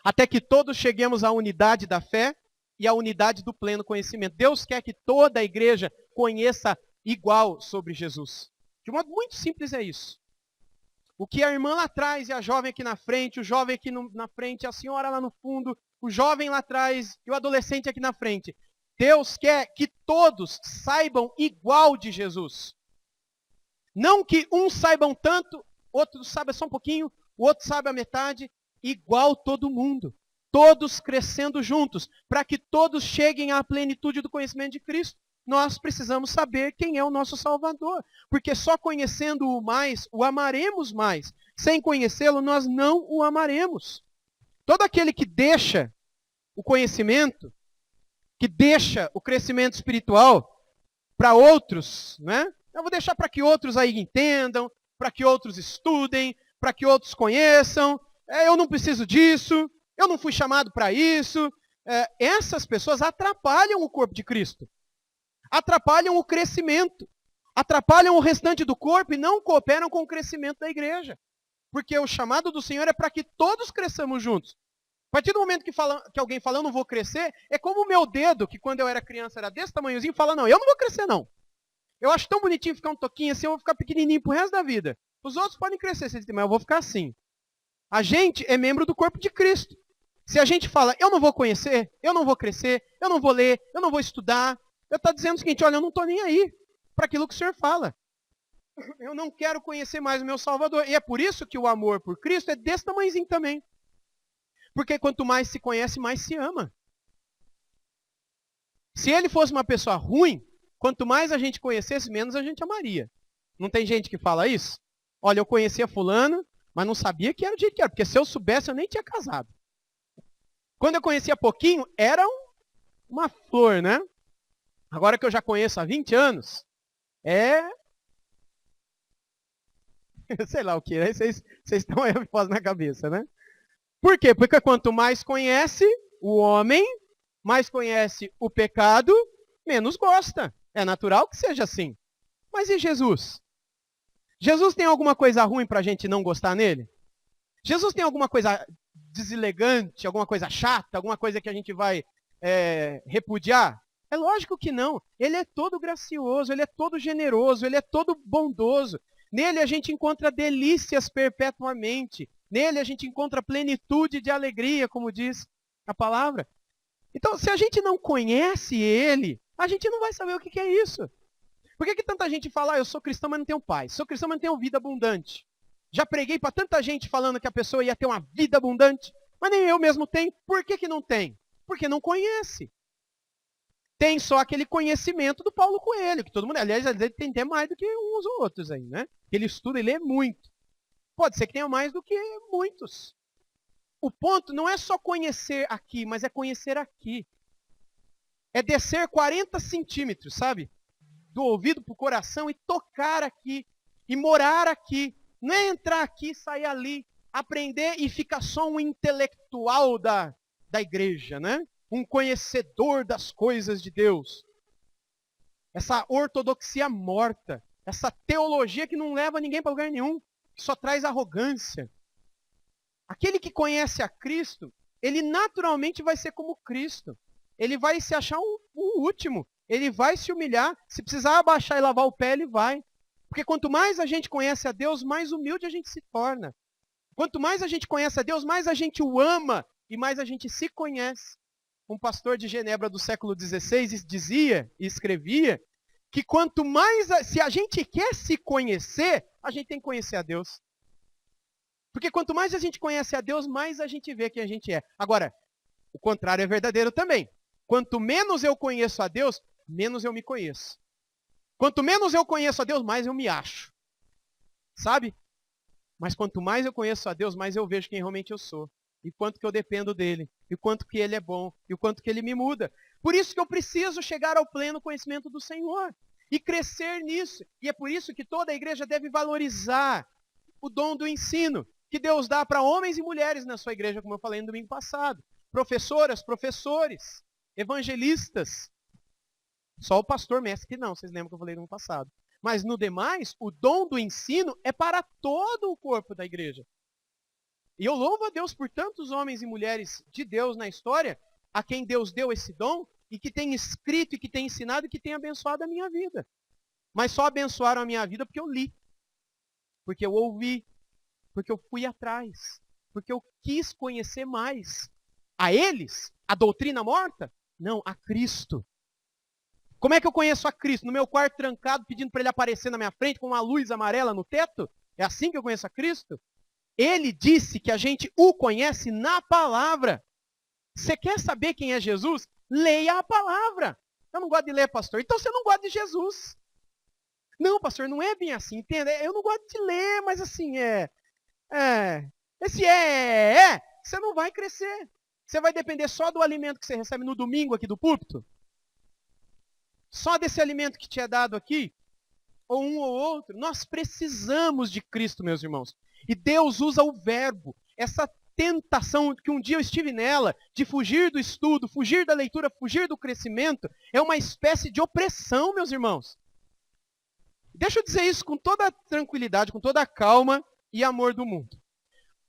Até que todos cheguemos à unidade da fé e à unidade do pleno conhecimento. Deus quer que toda a igreja conheça igual sobre Jesus. De modo muito simples é isso. O que a irmã lá atrás e a jovem aqui na frente, o jovem aqui na frente, a senhora lá no fundo, o jovem lá atrás e o adolescente aqui na frente. Deus quer que todos saibam igual de Jesus. Não que uns saibam tanto, outro saiba só um pouquinho, o outro saiba a metade, igual todo mundo. Todos crescendo juntos, para que todos cheguem à plenitude do conhecimento de Cristo. Nós precisamos saber quem é o nosso Salvador. Porque só conhecendo-o mais, o amaremos mais. Sem conhecê-lo, nós não o amaremos. Todo aquele que deixa o conhecimento, que deixa o crescimento espiritual para outros, né? Eu vou deixar para que outros aí entendam, para que outros estudem, para que outros conheçam. Eu não preciso disso, eu não fui chamado para isso. Essas pessoas atrapalham o corpo de Cristo, atrapalham o crescimento, atrapalham o restante do corpo e não cooperam com o crescimento da igreja. Porque o chamado do Senhor é para que todos cresçamos juntos. A partir do momento que alguém fala, eu não vou crescer, é como o meu dedo, que quando eu era criança era desse tamanhozinho, fala, não, eu não vou crescer não. Eu acho tão bonitinho ficar um toquinho assim, eu vou ficar pequenininho pro resto da vida. Os outros podem crescer, mas eu vou ficar assim. A gente é membro do corpo de Cristo. Se a gente fala, eu não vou conhecer, eu não vou crescer, eu não vou ler, eu não vou estudar, eu estou dizendo o seguinte, olha, eu não estou nem aí para aquilo que o Senhor fala. Eu não quero conhecer mais o meu Salvador. E é por isso que o amor por Cristo é desse tamanhozinho também. Porque quanto mais se conhece, mais se ama. Se ele fosse uma pessoa ruim, quanto mais a gente conhecesse, menos a gente amaria. Não tem gente que fala isso? Olha, eu conhecia fulano, mas não sabia que era o jeito que era. Porque se eu soubesse, eu nem tinha casado. Quando eu conhecia pouquinho, era uma flor, né? Agora que eu já conheço há 20 anos, sei lá o que, né? Vocês estão aí na cabeça, né? Por quê? Porque quanto mais conhece o homem, mais conhece o pecado, menos gosta. É natural que seja assim. Mas e Jesus? Jesus tem alguma coisa ruim para a gente não gostar nele? Jesus tem alguma coisa deselegante, alguma coisa chata, alguma coisa que a gente vai repudiar? É lógico que não. Ele é todo gracioso, ele é todo generoso, ele é todo bondoso. Nele a gente encontra delícias perpetuamente. Nele a gente encontra plenitude de alegria, como diz a palavra. Então, se a gente não conhece ele, a gente não vai saber o que é isso. Por que tanta gente fala, eu sou cristão, mas não tenho paz? Sou cristão, mas não tenho vida abundante. Já preguei para tanta gente falando que a pessoa ia ter uma vida abundante, mas nem eu mesmo tenho. Por que não tem? Porque não conhece. Tem só aquele conhecimento do Paulo Coelho, que todo mundo, aliás, ele tem até mais do que uns ou outros aí, né? Ele estuda e lê muito. Pode ser que tenha mais do que muitos. O ponto não é só conhecer aqui, mas é conhecer aqui. É descer 40 centímetros, sabe? Do ouvido para o coração e tocar aqui. E morar aqui. Não é entrar aqui, sair ali, aprender e ficar só um intelectual da igreja, né? Um conhecedor das coisas de Deus. Essa ortodoxia morta. Essa teologia que não leva ninguém para lugar nenhum. Que só traz arrogância. Aquele que conhece a Cristo, ele naturalmente vai ser como Cristo. Ele vai se achar o último. Ele vai se humilhar. Se precisar abaixar e lavar o pé, ele vai. Porque quanto mais a gente conhece a Deus, mais humilde a gente se torna. Quanto mais a gente conhece a Deus, mais a gente o ama e mais a gente se conhece. Um pastor de Genebra do século XVI dizia e escrevia que quanto mais, se a gente quer se conhecer, a gente tem que conhecer a Deus. Porque quanto mais a gente conhece a Deus, mais a gente vê quem a gente é. Agora, o contrário é verdadeiro também. Quanto menos eu conheço a Deus, menos eu me conheço. Quanto menos eu conheço a Deus, mais eu me acho. Sabe? Mas quanto mais eu conheço a Deus, mais eu vejo quem realmente eu sou. E quanto que eu dependo dele. E quanto que ele é bom. E o quanto que ele me muda. Por isso que eu preciso chegar ao pleno conhecimento do Senhor. E crescer nisso. E é por isso que toda a igreja deve valorizar o dom do ensino que Deus dá para homens e mulheres na sua igreja, como eu falei no domingo passado. Professoras, professores, evangelistas. Só o pastor mestre que não, vocês lembram que eu falei no ano passado. Mas no demais, o dom do ensino é para todo o corpo da igreja. E eu louvo a Deus por tantos homens e mulheres de Deus na história, a quem Deus deu esse dom, e que tem escrito, e que tem ensinado, e que tem abençoado a minha vida. Mas só abençoaram a minha vida porque eu li, porque eu ouvi, porque eu fui atrás, porque eu quis conhecer mais. A eles? A doutrina morta? Não, a Cristo. Como é que eu conheço a Cristo? No meu quarto trancado, pedindo para ele aparecer na minha frente com uma luz amarela no teto? É assim que eu conheço a Cristo? Ele disse que a gente o conhece na palavra. Você quer saber quem é Jesus? Leia a palavra. Eu não gosto de ler, pastor. Então você não gosta de Jesus. Não, pastor, não é bem assim, entende? Eu não gosto de ler, mas assim, você não vai crescer. Você vai depender só do alimento que você recebe no domingo aqui do púlpito? Só desse alimento que te é dado aqui? Ou um ou outro? Nós precisamos de Cristo, meus irmãos. E Deus usa o verbo, essa tentação que um dia eu estive nela, de fugir do estudo, fugir da leitura, fugir do crescimento, é uma espécie de opressão, meus irmãos. Deixa eu dizer isso com toda a tranquilidade, com toda a calma e amor do mundo.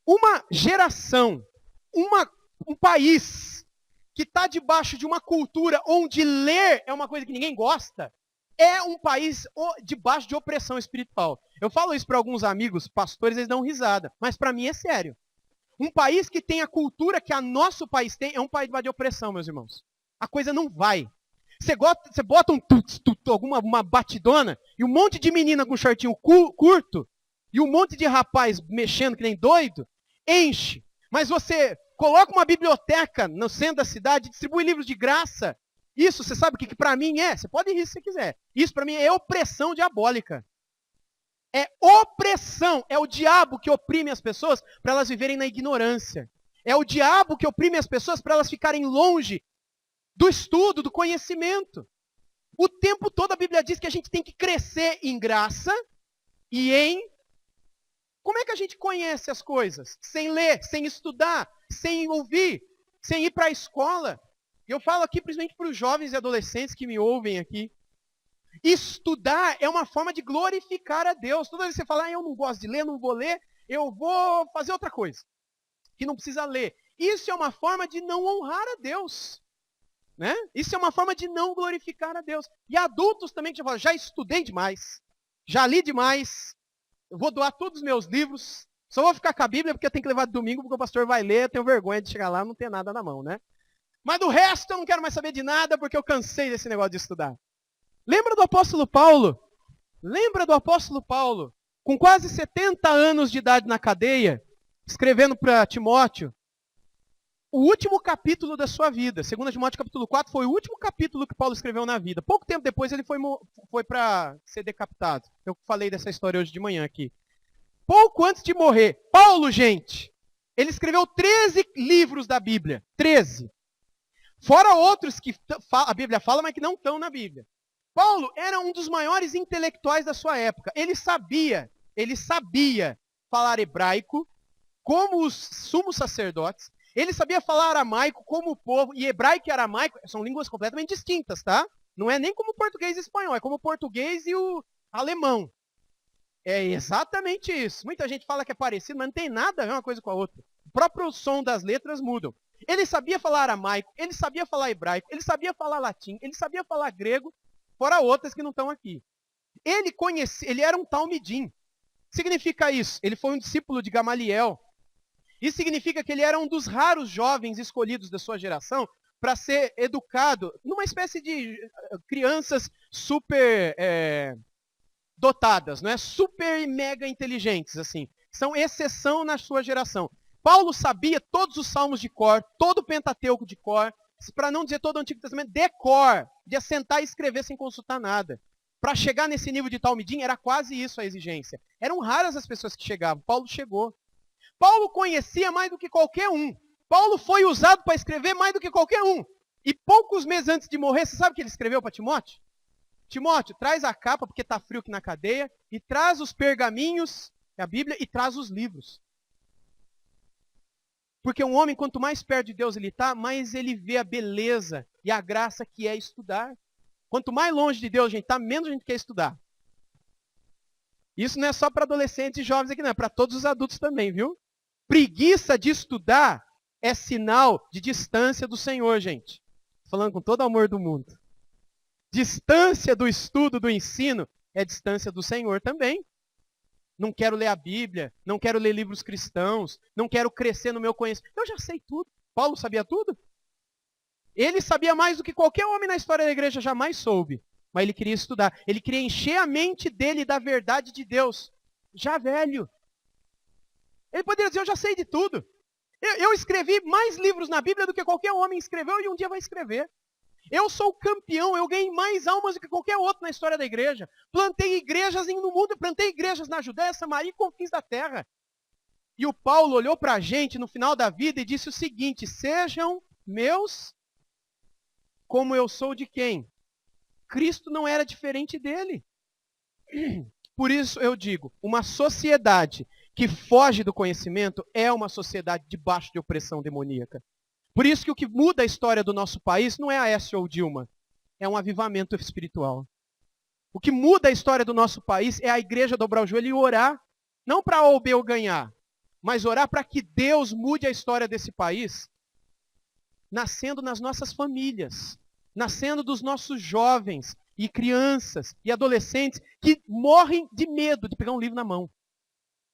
Uma geração, um país que está debaixo de uma cultura onde ler é uma coisa que ninguém gosta, é um país debaixo de opressão espiritual. Eu falo isso para alguns amigos pastores, eles dão risada, mas para mim é sério. Um país que tem a cultura que o nosso país tem é um país de opressão, meus irmãos. A coisa não vai. Você bota uma batidona e um monte de menina com shortinho curto e um monte de rapaz mexendo que nem doido, enche. Mas você coloca uma biblioteca no centro da cidade, distribui livros de graça. Isso, você sabe o que para mim é? Você pode rir se você quiser. Isso para mim é opressão diabólica. É opressão. É o diabo que oprime as pessoas para elas viverem na ignorância. É o diabo que oprime as pessoas para elas ficarem longe do estudo, do conhecimento. O tempo todo a Bíblia diz que a gente tem que crescer em graça e em... Como é que a gente conhece as coisas? Sem ler, sem estudar, sem ouvir, sem ir para a escola. Eu falo aqui principalmente para os jovens e adolescentes que me ouvem aqui. Estudar é uma forma de glorificar a Deus. Toda vez que você fala, eu não gosto de ler, não vou ler, eu vou fazer outra coisa, que não precisa ler. Isso é uma forma de não honrar a Deus. Né? Isso é uma forma de não glorificar a Deus. E adultos também que já falam, já estudei demais, já li demais, eu vou doar todos os meus livros, só vou ficar com a Bíblia porque eu tenho que levar de domingo, porque o pastor vai ler, eu tenho vergonha de chegar lá e não ter nada na mão, né? Mas do resto eu não quero mais saber de nada porque eu cansei desse negócio de estudar. Lembra do apóstolo Paulo? Lembra do apóstolo Paulo? Com quase 70 anos de idade na cadeia, escrevendo para Timóteo, o último capítulo da sua vida. 2 Timóteo capítulo 4 foi o último capítulo que Paulo escreveu na vida. Pouco tempo depois ele foi para ser decapitado. Eu falei dessa história hoje de manhã aqui. Pouco antes de morrer, Paulo, gente, ele escreveu 13 livros da Bíblia. 13. Fora outros que a Bíblia fala, mas que não estão na Bíblia. Paulo era um dos maiores intelectuais da sua época. Ele sabia falar hebraico como os sumos sacerdotes. Ele sabia falar aramaico como o povo, e hebraico e aramaico são línguas completamente distintas, tá? Não é nem como o português e espanhol, é como o português e o alemão. É exatamente isso. Muita gente fala que é parecido, mas não tem nada a ver uma coisa com a outra. O próprio som das letras mudam. Ele sabia falar aramaico, ele sabia falar hebraico, ele sabia falar latim, ele sabia falar grego, fora outras que não estão aqui. Ele era um talmidim. Significa isso? Ele foi um discípulo de Gamaliel. Isso significa que ele era um dos raros jovens escolhidos da sua geração para ser educado numa espécie de crianças super dotadas, não é? Super e mega inteligentes, assim. São exceção na sua geração. Paulo sabia todos os salmos de cor, todo o Pentateuco de cor, para não dizer todo o Antigo Testamento, de cor, de assentar e escrever sem consultar nada. Para chegar nesse nível de talmidim, era quase isso a exigência. Eram raras as pessoas que chegavam. Paulo chegou. Paulo conhecia mais do que qualquer um. Paulo foi usado para escrever mais do que qualquer um. E poucos meses antes de morrer, você sabe o que ele escreveu para Timóteo? Timóteo, traz a capa, porque está frio aqui na cadeia, e traz os pergaminhos, a Bíblia, e traz os livros. Porque um homem, quanto mais perto de Deus ele está, mais ele vê a beleza e a graça que é estudar. Quanto mais longe de Deus a gente está, menos a gente quer estudar. Isso não é só para adolescentes e jovens aqui, não. É para todos os adultos também, viu? Preguiça de estudar é sinal de distância do Senhor, gente. Falando com todo o amor do mundo. Distância do estudo, do ensino, é distância do Senhor também. Não quero ler a Bíblia, não quero ler livros cristãos, não quero crescer no meu conhecimento. Eu já sei tudo. Paulo sabia tudo? Ele sabia mais do que qualquer homem na história da igreja jamais soube. Mas ele queria estudar. Ele queria encher a mente dele da verdade de Deus. Já velho. Ele poderia dizer, eu já sei de tudo. Eu escrevi mais livros na Bíblia do que qualquer homem escreveu e um dia vai escrever. Eu sou campeão, eu ganhei mais almas do que qualquer outro na história da igreja. Plantei igrejas no mundo, plantei igrejas na Judéia, Samaria e confins da terra. E o Paulo olhou para a gente no final da vida e disse o seguinte: sejam meus como eu sou de quem? Cristo não era diferente dele. Por isso eu digo, uma sociedade que foge do conhecimento é uma sociedade debaixo de opressão demoníaca. Por isso que o que muda a história do nosso país não é Aécio ou Dilma, é um avivamento espiritual. O que muda a história do nosso país é a igreja dobrar o joelho e orar, não para A ou B ou ganhar, mas orar para que Deus mude a história desse país, nascendo nas nossas famílias, nascendo dos nossos jovens e crianças e adolescentes que morrem de medo de pegar um livro na mão.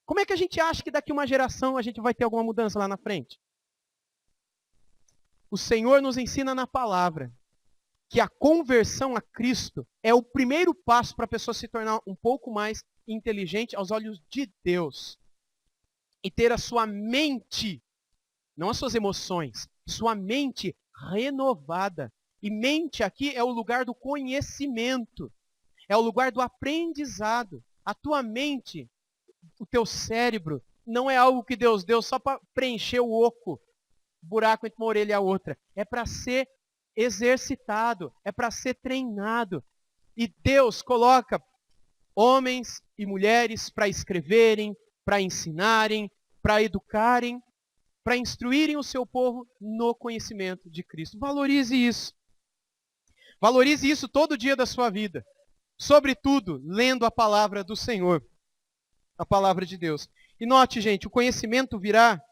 Como é que a gente acha que daqui uma geração a gente vai ter alguma mudança lá na frente? O Senhor nos ensina na palavra que a conversão a Cristo é o primeiro passo para a pessoa se tornar um pouco mais inteligente aos olhos de Deus. E ter a sua mente, não as suas emoções, sua mente renovada. E mente aqui é o lugar do conhecimento, é o lugar do aprendizado. A tua mente, o teu cérebro, não é algo que Deus deu só para preencher o oco, buraco entre uma orelha e a outra. É para ser exercitado, é para ser treinado. E Deus coloca homens e mulheres para escreverem, para ensinarem, para educarem, para instruírem o seu povo no conhecimento de Cristo. Valorize isso. Valorize isso todo dia da sua vida. Sobretudo, lendo a palavra do Senhor, a palavra de Deus. E note, gente, o conhecimento virá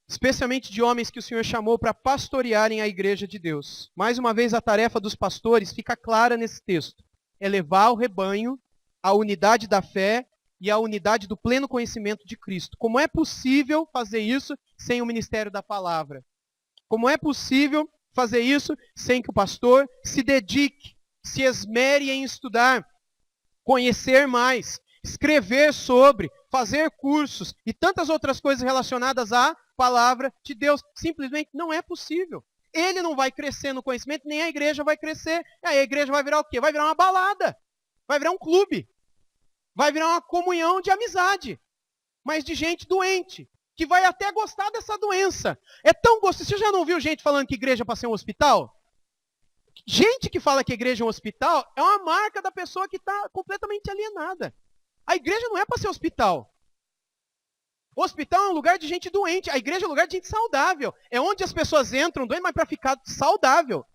especialmente de homens que o Senhor chamou para pastorearem a igreja de Deus. Mais uma vez, a tarefa dos pastores fica clara nesse texto. É levar o rebanho à unidade da fé e à unidade do pleno conhecimento de Cristo. Como é possível fazer isso sem o ministério da palavra? Como é possível fazer isso sem que o pastor se dedique, se esmere em estudar, conhecer mais, escrever sobre, fazer cursos e tantas outras coisas relacionadas à palavra de Deus? Simplesmente não é possível. Ele não vai crescer no conhecimento, nem a igreja vai crescer. Aí a igreja vai virar o quê? Vai virar uma balada, vai virar um clube, vai virar uma comunhão de amizade, mas de gente doente, que vai até gostar dessa doença. É tão gostoso. Você já não viu gente falando que igreja é para ser um hospital? Gente que fala que a igreja é um hospital é uma marca da pessoa que está completamente alienada. A igreja não é para ser hospital. O hospital é um lugar de gente doente. A igreja é um lugar de gente saudável. É onde as pessoas entram doentes, mas para ficar saudável.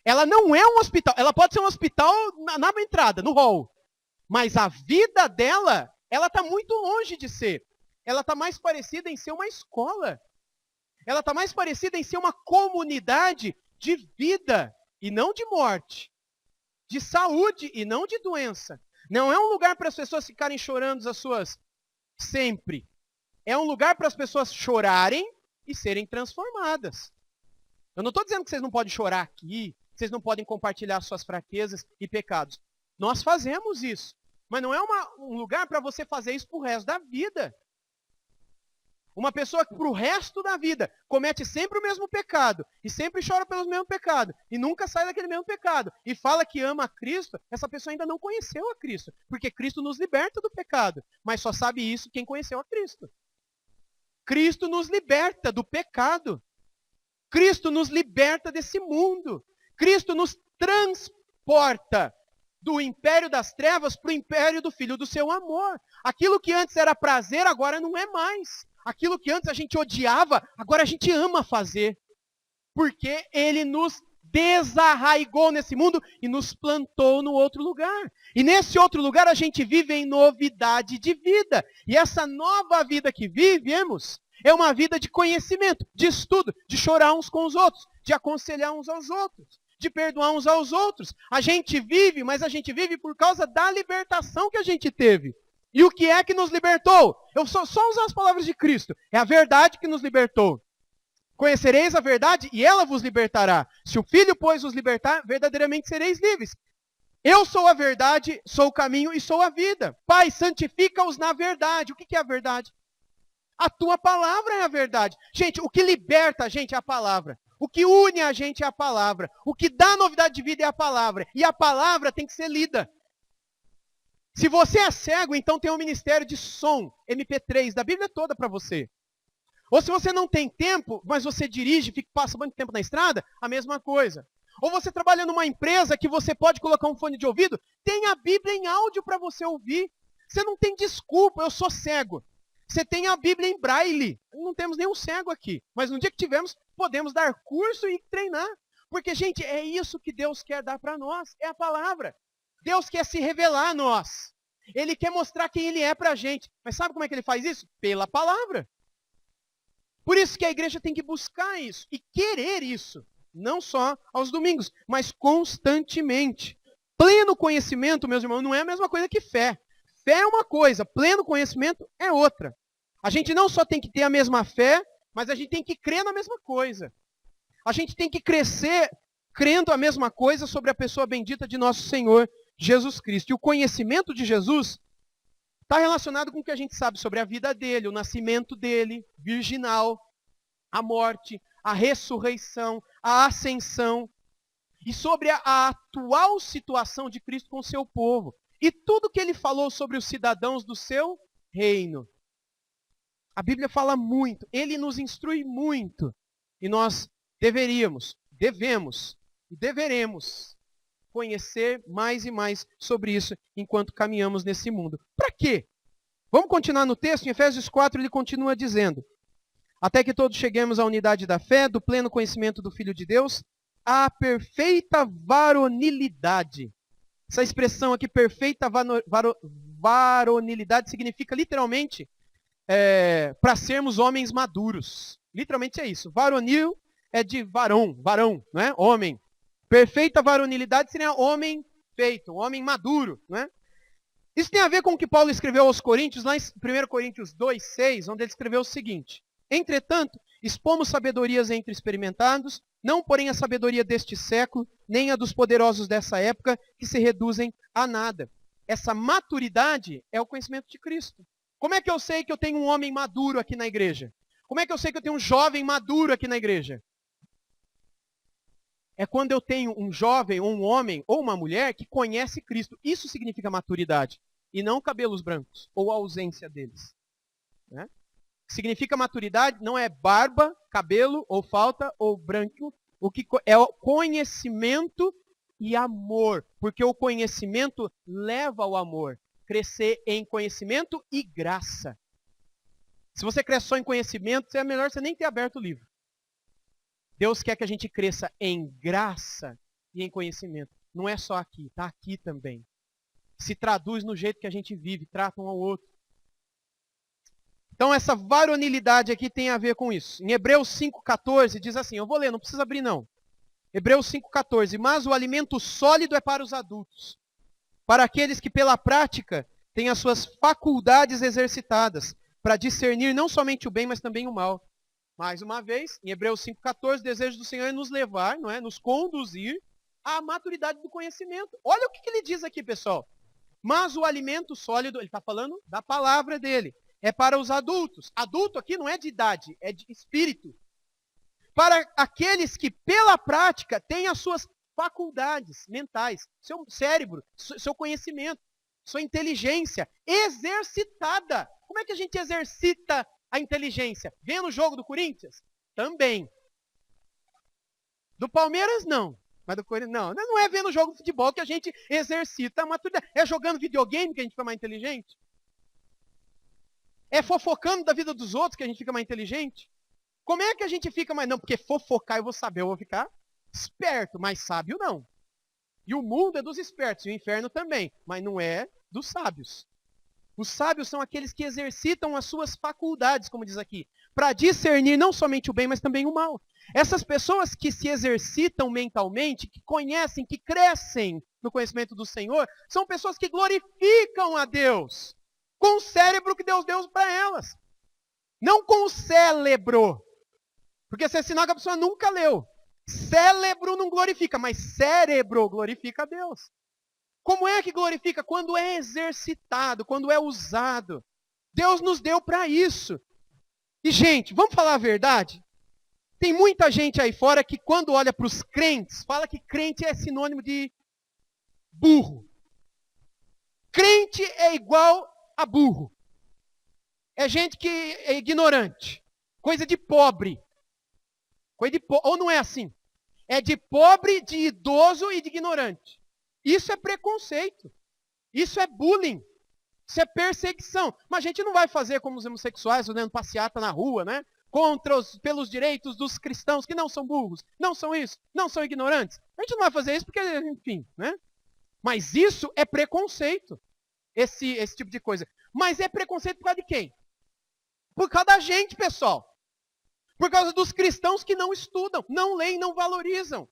Ela não é um hospital. Ela pode ser um hospital na entrada, no hall. Mas a vida dela, ela está muito longe de ser. Ela está mais parecida em ser uma escola. Ela está mais parecida em ser uma comunidade de vida e não de morte. De saúde e não de doença. Não é um lugar para as pessoas ficarem chorando as suas sempre. É um lugar para as pessoas chorarem e serem transformadas. Eu não estou dizendo que vocês não podem chorar aqui, que vocês não podem compartilhar suas fraquezas e pecados. Nós fazemos isso. Mas não é um lugar para você fazer isso para o resto da vida. Uma pessoa que para o resto da vida comete sempre o mesmo pecado e sempre chora pelos mesmos pecados e nunca sai daquele mesmo pecado e fala que ama a Cristo, essa pessoa ainda não conheceu a Cristo, porque Cristo nos liberta do pecado, mas só sabe isso quem conheceu a Cristo. Cristo nos liberta do pecado. Cristo nos liberta desse mundo. Cristo nos transporta do império das trevas para o império do Filho do seu amor. Aquilo que antes era prazer, agora não é mais. Aquilo que antes a gente odiava, agora a gente ama fazer. Porque Ele nos desarraigou nesse mundo e nos plantou no outro lugar. E nesse outro lugar a gente vive em novidade de vida. E essa nova vida que vivemos é uma vida de conhecimento, de estudo, de chorar uns com os outros, de aconselhar uns aos outros, de perdoar uns aos outros. A gente vive, mas a gente vive por causa da libertação que a gente teve. E o que é que nos libertou? Eu só usar as palavras de Cristo. É a verdade que nos libertou. Conhecereis a verdade e ela vos libertará. Se o Filho, pois, vos libertar, verdadeiramente sereis livres. Eu sou a verdade, sou o caminho e sou a vida. Pai, santifica-os na verdade. O que é a verdade? A tua palavra é a verdade. Gente, o que liberta a gente é a palavra. O que une a gente é a palavra. O que dá novidade de vida é a palavra. E a palavra tem que ser lida. Se você é cego, então tem um ministério de som, MP3, da Bíblia toda para você. Ou se você não tem tempo, mas você dirige, passa muito tempo na estrada, a mesma coisa. Ou você trabalha numa empresa que você pode colocar um fone de ouvido, tem a Bíblia em áudio para você ouvir. Você não tem desculpa, eu sou cego. Você tem a Bíblia em braille. Não temos nenhum cego aqui. Mas no dia que tivermos, podemos dar curso e treinar. Porque, gente, é isso que Deus quer dar para nós. É a palavra. Deus quer se revelar a nós. Ele quer mostrar quem Ele é para a gente. Mas sabe como é que Ele faz isso? Pela palavra. Por isso que a igreja tem que buscar isso e querer isso. Não só aos domingos, mas constantemente. Pleno conhecimento, meus irmãos, não é a mesma coisa que fé. Fé é uma coisa, pleno conhecimento é outra. A gente não só tem que ter a mesma fé, mas a gente tem que crer na mesma coisa. A gente tem que crescer crendo a mesma coisa sobre a pessoa bendita de nosso Senhor Jesus Cristo. E o conhecimento de Jesus está relacionado com o que a gente sabe sobre a vida dele, o nascimento dele, virginal, a morte, a ressurreição, a ascensão, e sobre a atual situação de Cristo com o seu povo. E tudo que ele falou sobre os cidadãos do seu reino. A Bíblia fala muito, ele nos instrui muito. E nós devemos e deveremos conhecer mais e mais sobre isso enquanto caminhamos nesse mundo. Para quê? Vamos continuar no texto, em Efésios 4 ele continua dizendo: até que todos cheguemos à unidade da fé, do pleno conhecimento do Filho de Deus, à perfeita varonilidade. Essa expressão aqui, perfeita varonilidade, significa literalmente para sermos homens maduros. Literalmente é isso. Varonil é de varão, não é? Homem. Perfeita varonilidade seria homem feito, homem maduro, não é? Isso tem a ver com o que Paulo escreveu aos Coríntios, lá em 1 Coríntios 2:6, onde ele escreveu o seguinte: entretanto, expomos sabedorias entre experimentados, não porém a sabedoria deste século, nem a dos poderosos dessa época, que se reduzem a nada. Essa maturidade é o conhecimento de Cristo. Como é que eu sei que eu tenho um homem maduro aqui na igreja? Como é que eu sei que eu tenho um jovem maduro aqui na igreja? É quando eu tenho um jovem, ou um homem, ou uma mulher que conhece Cristo. Isso significa maturidade. E não cabelos brancos, ou a ausência deles. Né? Significa maturidade não é barba, cabelo, ou falta, ou branco. O que é o conhecimento e amor. Porque o conhecimento leva ao amor. Crescer em conhecimento e graça. Se você cresce só em conhecimento, é melhor você nem ter aberto o livro. Deus quer que a gente cresça em graça e em conhecimento. Não é só aqui, está aqui também. Se traduz no jeito que a gente vive, trata um ao outro. Então essa varonilidade aqui tem a ver com isso. Em Hebreus 5,14 diz assim, eu vou ler, não precisa abrir não. Hebreus 5,14, mas o alimento sólido é para os adultos, para aqueles que pela prática têm as suas faculdades exercitadas, para discernir não somente o bem, mas também o mal. Mais uma vez, em Hebreus 5,14, o desejo do Senhor é nos levar, não é? Nos conduzir à maturidade do conhecimento. Olha o que ele diz aqui, pessoal. Mas o alimento sólido, ele está falando da palavra dele, é para os adultos. Adulto aqui não é de idade, é de espírito. Para aqueles que pela prática têm as suas faculdades mentais, seu cérebro, seu conhecimento, sua inteligência exercitada. Como é que a gente exercita a inteligência? Vendo o jogo do Corinthians? Também. Do Palmeiras, não. Mas do Corinthians, não. Não é vendo o jogo de futebol que a gente exercita a maturidade. É jogando videogame que a gente fica mais inteligente? É fofocando da vida dos outros que a gente fica mais inteligente? Como é que a gente fica mais... Não, porque fofocar eu vou saber, eu vou ficar esperto, mas sábio não. E o mundo é dos espertos, e o inferno também, mas não é dos sábios. Os sábios são aqueles que exercitam as suas faculdades, como diz aqui, para discernir não somente o bem, mas também o mal. Essas pessoas que se exercitam mentalmente, que conhecem, que crescem no conhecimento do Senhor, são pessoas que glorificam a Deus com o cérebro que Deus deu para elas. Não com o cérebro. Porque esse é sinal que a pessoa nunca leu. Cérebro não glorifica, mas cérebro glorifica a Deus. Como é que glorifica? Quando é exercitado, quando é usado. Deus nos deu para isso. E, gente, vamos falar a verdade? Tem muita gente aí fora que quando olha para os crentes, fala que crente é sinônimo de burro. Crente é igual a burro. É gente que é ignorante. Coisa de pobre. Ou não é assim? É de pobre, de idoso e de ignorante. Isso é preconceito. Isso é bullying. Isso é perseguição. Mas a gente não vai fazer como os homossexuais, fazendo passeata na rua, né? Pelos direitos dos cristãos que não são burros, não são isso, não são ignorantes. A gente não vai fazer isso porque, enfim, né? Mas isso é preconceito. Esse tipo de coisa. Mas é preconceito por causa de quem? Por causa da gente, pessoal. Por causa dos cristãos que não estudam, não leem, não valorizam.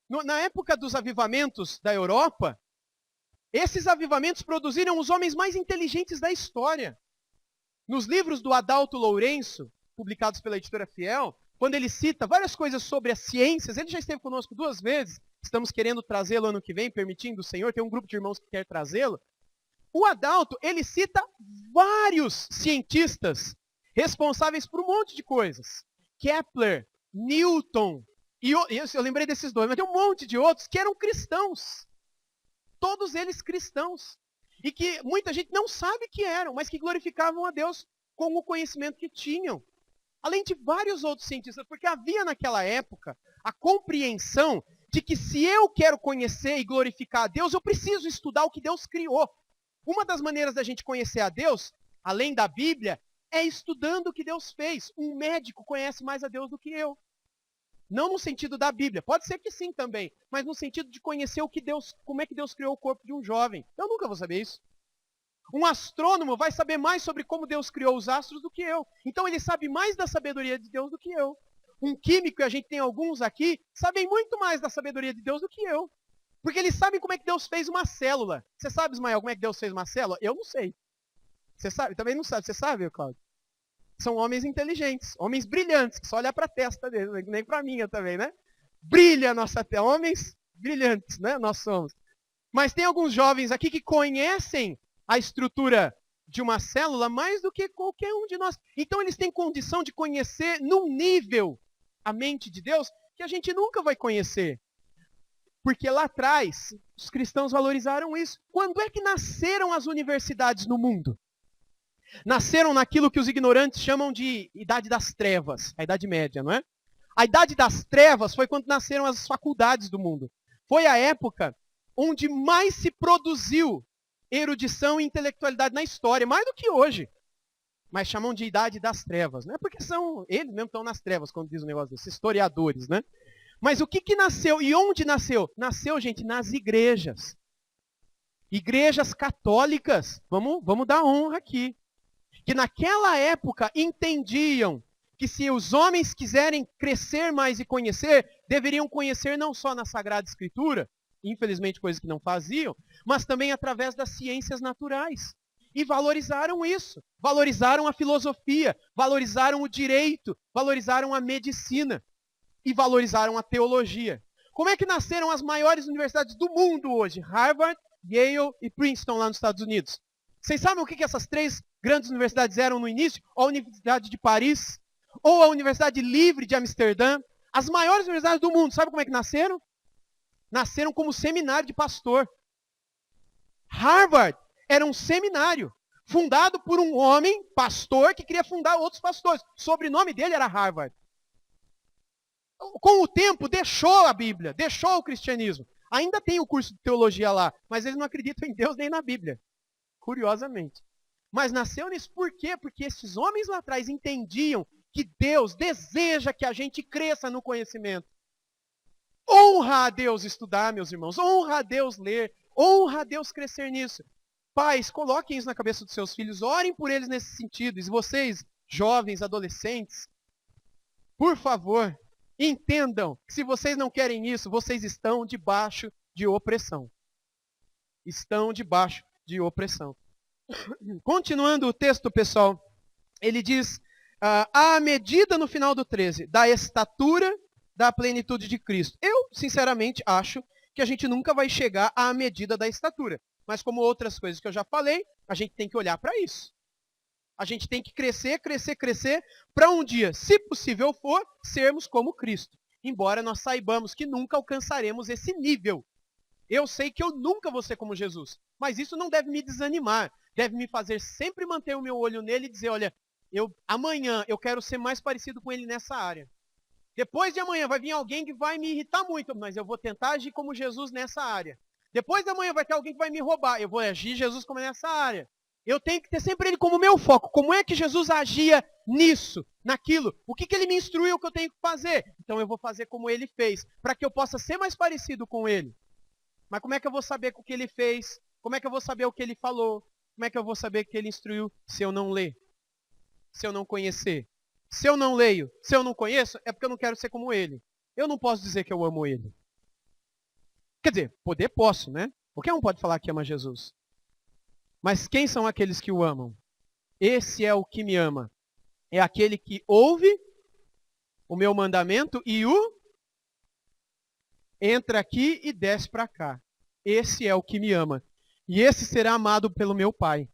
Na época dos avivamentos da Europa, esses avivamentos produziram os homens mais inteligentes da história. Nos livros do Adalto Lourenço, publicados pela editora Fiel, quando ele cita várias coisas sobre as ciências, ele já esteve conosco 2 vezes, estamos querendo trazê-lo ano que vem, permitindo o Senhor, tem um grupo de irmãos que quer trazê-lo. O Adalto, ele cita vários cientistas responsáveis por um monte de coisas. Kepler, Newton, e eu lembrei desses 2, mas tem um monte de outros que eram cristãos. Todos eles cristãos. E que muita gente não sabe que eram, mas que glorificavam a Deus com o conhecimento que tinham. Além de vários outros cientistas, porque havia naquela época a compreensão de que se eu quero conhecer e glorificar a Deus, eu preciso estudar o que Deus criou. Uma das maneiras da gente conhecer a Deus, além da Bíblia, é estudando o que Deus fez. Um médico conhece mais a Deus do que eu. Não no sentido da Bíblia, pode ser que sim também, mas no sentido de conhecer como é que Deus criou o corpo de um jovem. Eu nunca vou saber isso. Um astrônomo vai saber mais sobre como Deus criou os astros do que eu. Então ele sabe mais da sabedoria de Deus do que eu. Um químico, e a gente tem alguns aqui, sabem muito mais da sabedoria de Deus do que eu. Porque eles sabem como é que Deus fez uma célula. Você sabe, Ismael, como é que Deus fez uma célula? Eu não sei. Você sabe? Também não sabe. Você sabe, Cláudio? São homens inteligentes, homens brilhantes, que só olhar para a testa deles, nem para a minha também, né? Brilha a nossa testa, homens brilhantes, né? Nós somos. Mas tem alguns jovens aqui que conhecem a estrutura de uma célula mais do que qualquer um de nós. Então eles têm condição de conhecer num nível a mente de Deus que a gente nunca vai conhecer. Porque lá atrás, os cristãos valorizaram isso. Quando é que nasceram as universidades no mundo? Nasceram naquilo que os ignorantes chamam de Idade das Trevas, a Idade Média, não é? A Idade das Trevas foi quando nasceram as faculdades do mundo. Foi a época onde mais se produziu erudição e intelectualidade na história, mais do que hoje. Mas chamam de Idade das Trevas, né? Porque eles mesmo estão nas trevas, quando diz o negócio desses historiadores, né? Mas o que nasceu e onde nasceu? Nasceu, gente, nas igrejas. Igrejas católicas. Vamos dar honra aqui. Que naquela época entendiam que se os homens quiserem crescer mais e conhecer, deveriam conhecer não só na Sagrada Escritura, infelizmente coisas que não faziam, mas também através das ciências naturais. E valorizaram isso. Valorizaram a filosofia, valorizaram o direito, valorizaram a medicina e valorizaram a teologia. Como é que nasceram as maiores universidades do mundo hoje? Harvard, Yale e Princeton lá nos Estados Unidos. Vocês sabem o que essas 3 grandes universidades eram no início? Ou a Universidade de Paris, ou a Universidade Livre de Amsterdã. As maiores universidades do mundo, sabe como é que nasceram? Nasceram como seminário de pastor. Harvard era um seminário fundado por um homem, pastor, que queria fundar outros pastores. O sobrenome dele era Harvard. Com o tempo, deixou a Bíblia, deixou o cristianismo. Ainda tem o curso de teologia lá, mas eles não acreditam em Deus nem na Bíblia. Curiosamente. Mas nasceu nisso por quê? Porque esses homens lá atrás entendiam que Deus deseja que a gente cresça no conhecimento. Honra a Deus estudar, meus irmãos. Honra a Deus ler. Honra a Deus crescer nisso. Pais, coloquem isso na cabeça dos seus filhos. Orem por eles nesse sentido. E vocês, jovens, adolescentes, por favor, entendam que se vocês não querem isso, vocês estão debaixo de opressão. Estão debaixo de opressão. Continuando o texto, pessoal, ele diz, à medida no final do 13, da estatura da plenitude de Cristo. Eu, sinceramente, acho que a gente nunca vai chegar à medida da estatura. Mas como outras coisas que eu já falei, a gente tem que olhar para isso. A gente tem que crescer, crescer, crescer, para um dia, se possível for, sermos como Cristo. Embora nós saibamos que nunca alcançaremos esse nível. Eu sei que eu nunca vou ser como Jesus. Mas isso não deve me desanimar. Deve me fazer sempre manter o meu olho nele e dizer, olha, amanhã eu quero ser mais parecido com ele nessa área. Depois de amanhã vai vir alguém que vai me irritar muito, mas eu vou tentar agir como Jesus nessa área. Depois de amanhã vai ter alguém que vai me roubar, eu vou agir Jesus como nessa área. Eu tenho que ter sempre ele como meu foco. Como é que Jesus agia nisso, naquilo? O que ele me instruiu que eu tenho que fazer? Então eu vou fazer como ele fez, para que eu possa ser mais parecido com ele. Mas como é que eu vou saber o que ele fez? Como é que eu vou saber o que ele falou? Como é que eu vou saber o que ele instruiu se eu não ler? Se eu não conhecer? Se eu não leio, se eu não conheço, é porque eu não quero ser como ele. Eu não posso dizer que eu amo ele. Quer dizer, poder posso, né? Qualquer um pode falar que ama Jesus. Mas quem são aqueles que o amam? Esse é o que me ama. É aquele que ouve o meu mandamento e o entra aqui e desce para cá. Esse é o que me ama. E esse será amado pelo meu Pai.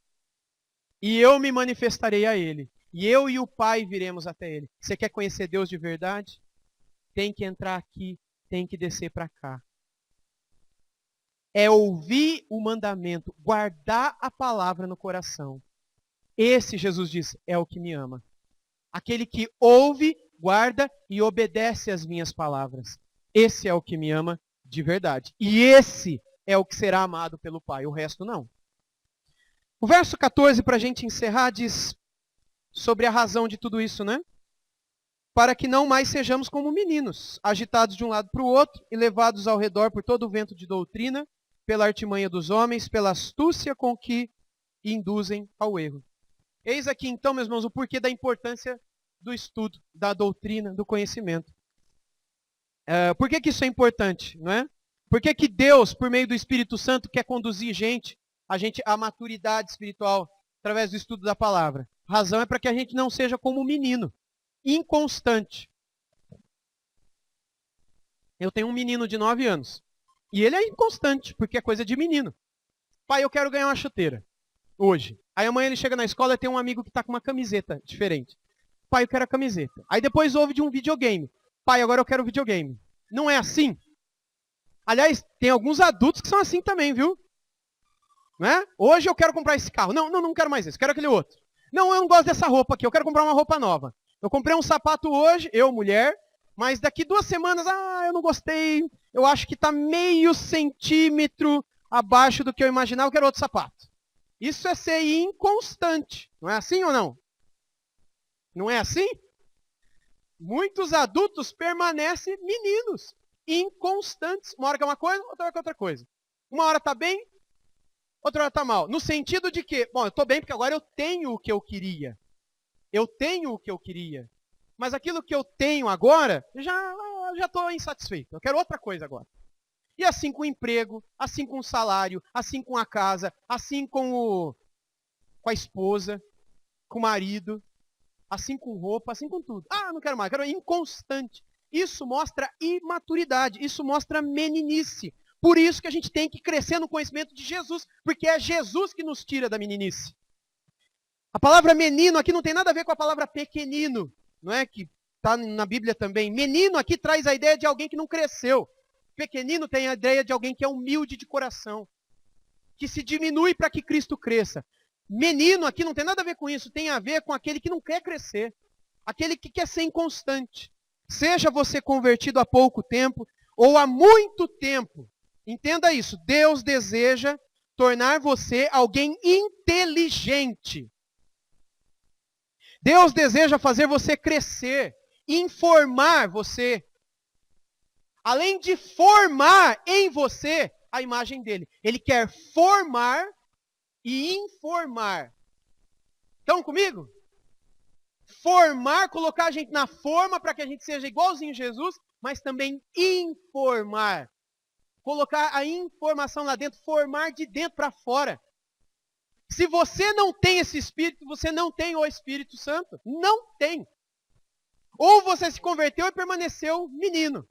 E eu me manifestarei a ele. E eu e o Pai viremos até ele. Você quer conhecer Deus de verdade? Tem que entrar aqui, tem que descer para cá. É ouvir o mandamento, guardar a palavra no coração. Esse, Jesus disse, é o que me ama. Aquele que ouve, guarda e obedece às minhas palavras. Esse é o que me ama de verdade. E esse é o que será amado pelo Pai, o resto não. O verso 14, para a gente encerrar, diz sobre a razão de tudo isso, né? Para que não mais sejamos como meninos, agitados de um lado para o outro e levados ao redor por todo o vento de doutrina, pela artimanha dos homens, pela astúcia com que induzem ao erro. Eis aqui então, meus irmãos, o porquê da importância do estudo, da doutrina, do conhecimento. Por que isso é importante, não é? Por que Deus, por meio do Espírito Santo, quer conduzir a gente à maturidade espiritual através do estudo da palavra? A razão é para que a gente não seja como um menino, inconstante. Eu tenho um menino de 9 anos. E ele é inconstante, porque é coisa de menino. Pai, eu quero ganhar uma chuteira. Hoje. Aí amanhã ele chega na escola e tem um amigo que está com uma camiseta diferente. Pai, eu quero a camiseta. Aí depois ouve de um videogame. Pai, agora eu quero videogame. Não é assim? Aliás, tem alguns adultos que são assim também, viu? Não é? Hoje eu quero comprar esse carro. Não quero mais esse, quero aquele outro. Não, eu não gosto dessa roupa aqui, eu quero comprar uma roupa nova. Eu comprei um sapato hoje, eu, mulher, mas daqui 2 semanas, eu não gostei. Eu acho que está meio centímetro abaixo do que eu imaginava, eu quero outro sapato. Isso é ser inconstante. Não é assim ou não? Não é assim? Muitos adultos permanecem meninos, inconstantes. Uma hora que é uma coisa, outra hora que é outra coisa. Uma hora está bem, outra hora está mal. No sentido de que, bom, eu estou bem porque agora eu tenho o que eu queria. Eu tenho o que eu queria. Mas aquilo que eu tenho agora, já estou insatisfeito. Eu quero outra coisa agora. E assim com o emprego, assim com o salário, assim com a casa, assim com a esposa, com o marido, assim com roupa, assim com tudo. Não quero mais, quero inconstante. Isso mostra imaturidade, isso mostra meninice. Por isso que a gente tem que crescer no conhecimento de Jesus, porque é Jesus que nos tira da meninice. A palavra menino aqui não tem nada a ver com a palavra pequenino, não é? Que está na Bíblia também. Menino aqui traz a ideia de alguém que não cresceu. Pequenino tem a ideia de alguém que é humilde de coração, que se diminui para que Cristo cresça. Menino aqui não tem nada a ver com isso, tem a ver com aquele que não quer crescer, aquele que quer ser inconstante. Seja você convertido há pouco tempo ou há muito tempo, entenda isso, Deus deseja tornar você alguém inteligente. Deus deseja fazer você crescer, informar você. Além de formar em você a imagem dele. Ele quer formar e informar. Estão comigo? Formar, colocar a gente na forma para que a gente seja igualzinho a Jesus, mas também informar. Colocar a informação lá dentro, formar de dentro para fora. Se você não tem esse Espírito, você não tem o Espírito Santo. Não tem. Ou você se converteu e permaneceu menino.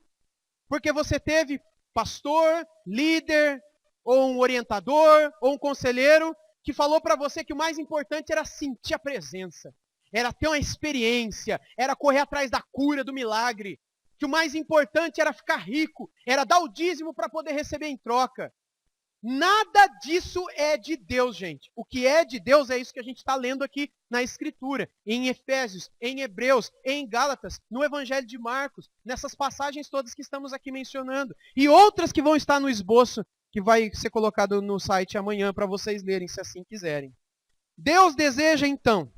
Porque você teve pastor, líder, ou um orientador, ou um conselheiro, que falou para você que o mais importante era sentir a presença. Era ter uma experiência, era correr atrás da cura, do milagre. que o mais importante era ficar rico, era dar o dízimo para poder receber em troca. Nada disso é de Deus, gente. O que é de Deus é isso que a gente está lendo aqui na Escritura, em Efésios, em Hebreus, em Gálatas, no Evangelho de Marcos, nessas passagens todas que estamos aqui mencionando. E outras que vão estar no esboço, que vai ser colocado no site amanhã para vocês lerem, se assim quiserem. Deus deseja então,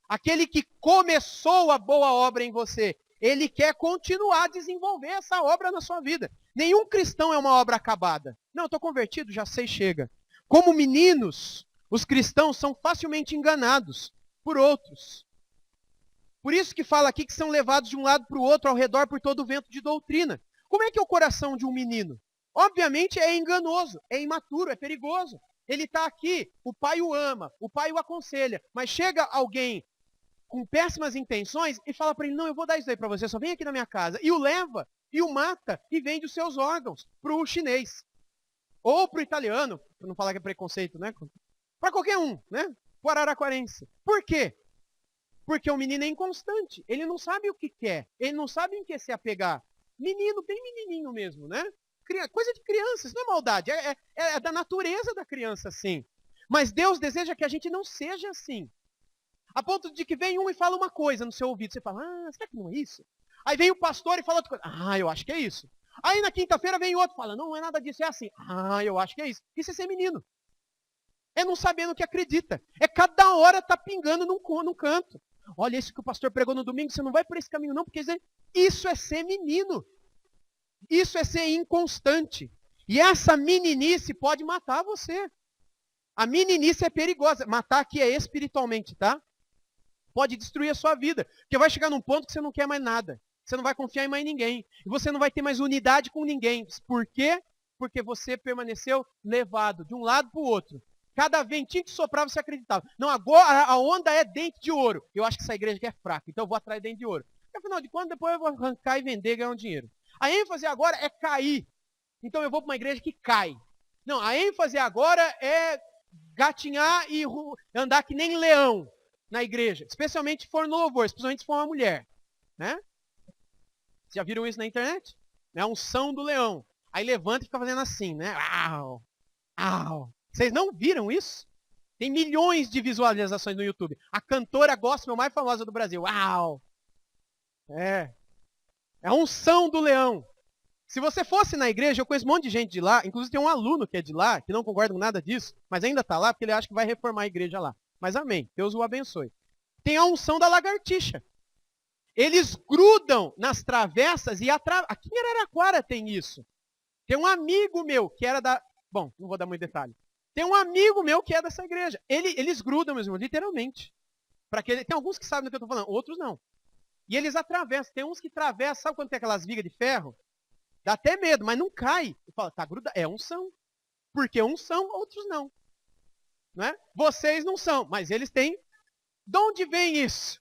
aquele que começou a boa obra em você, ele quer continuar a desenvolver essa obra na sua vida. Nenhum cristão é uma obra acabada. Não, eu estou convertido, já sei, chega. Como meninos, os cristãos são facilmente enganados por outros. Por isso que fala aqui que são levados de um lado para o outro, ao redor, por todo o vento de doutrina. Como é que é o coração de um menino? Obviamente é enganoso, é imaturo, é perigoso. Ele está aqui, o pai o ama, o pai o aconselha, mas chega alguém com péssimas intenções e fala para ele, não, eu vou dar isso aí para você, só vem aqui na minha casa. E o leva, e o mata, e vende os seus órgãos para o chinês. Ou para o italiano, para não falar que é preconceito, né? Para qualquer um, né? Para o araraquarense. Por quê? Porque o menino é inconstante. Ele não sabe o que quer. Ele não sabe em que se apegar. Menino, bem menininho mesmo, né? Coisa de criança, isso não é maldade. É da natureza da criança, sim. Mas Deus deseja que a gente não seja assim. A ponto de que vem um e fala uma coisa no seu ouvido. Você fala, será que não é isso? Aí vem o pastor e fala outra coisa. Eu acho que é isso. Aí na quinta-feira vem outro e fala, não é nada disso, é assim. Eu acho que é isso. Isso é ser menino. É não saber no que acredita. É cada hora tá pingando num canto. Olha, isso que o pastor pregou no domingo, você não vai por esse caminho não, porque isso é ser menino. Isso é ser inconstante. E essa meninice pode matar você. A meninice é perigosa. Matar aqui é espiritualmente, tá? Pode destruir a sua vida. Porque vai chegar num ponto que você não quer mais nada. Você não vai confiar em mais ninguém. E você não vai ter mais unidade com ninguém. Por quê? Porque você permaneceu levado de um lado para o outro. Cada ventinho que soprava, você acreditava. Não, agora a onda é dente de ouro. Eu acho que essa igreja aqui é fraca, então eu vou atrás de dente de ouro. Afinal de contas, depois eu vou arrancar e vender e ganhar um dinheiro. A ênfase agora é cair. Então eu vou para uma igreja que cai. Não, a ênfase agora é gatinhar e andar que nem leão na igreja. Especialmente se for no louvor, especialmente se for uma mulher. Né? Já viram isso na internet? É a unção do leão. Aí levanta e fica fazendo assim, né? Au, au. Vocês não viram isso? Tem milhões de visualizações no YouTube. A cantora gospel mais famosa do Brasil. Uau! É a unção do leão. Se você fosse na igreja, eu conheço um monte de gente de lá, inclusive tem um aluno que é de lá, que não concorda com nada disso, mas ainda está lá porque ele acha que vai reformar a igreja lá. Mas amém, Deus o abençoe. Tem a unção da lagartixa. Eles grudam nas travessas e aqui em Araraquara tem isso. Tem um amigo meu que era da... Bom, não vou dar muito detalhe. Tem um amigo meu que é dessa igreja. Eles grudam mesmo, literalmente. Tem alguns que sabem do que eu estou falando, outros não. E eles atravessam. Tem uns que atravessam, sabe quando tem aquelas vigas de ferro? Dá até medo, mas não cai. E fala, tá grudado. É unção. Porque uns são, outros não. Não é? Vocês não são, mas eles têm. De onde vem isso?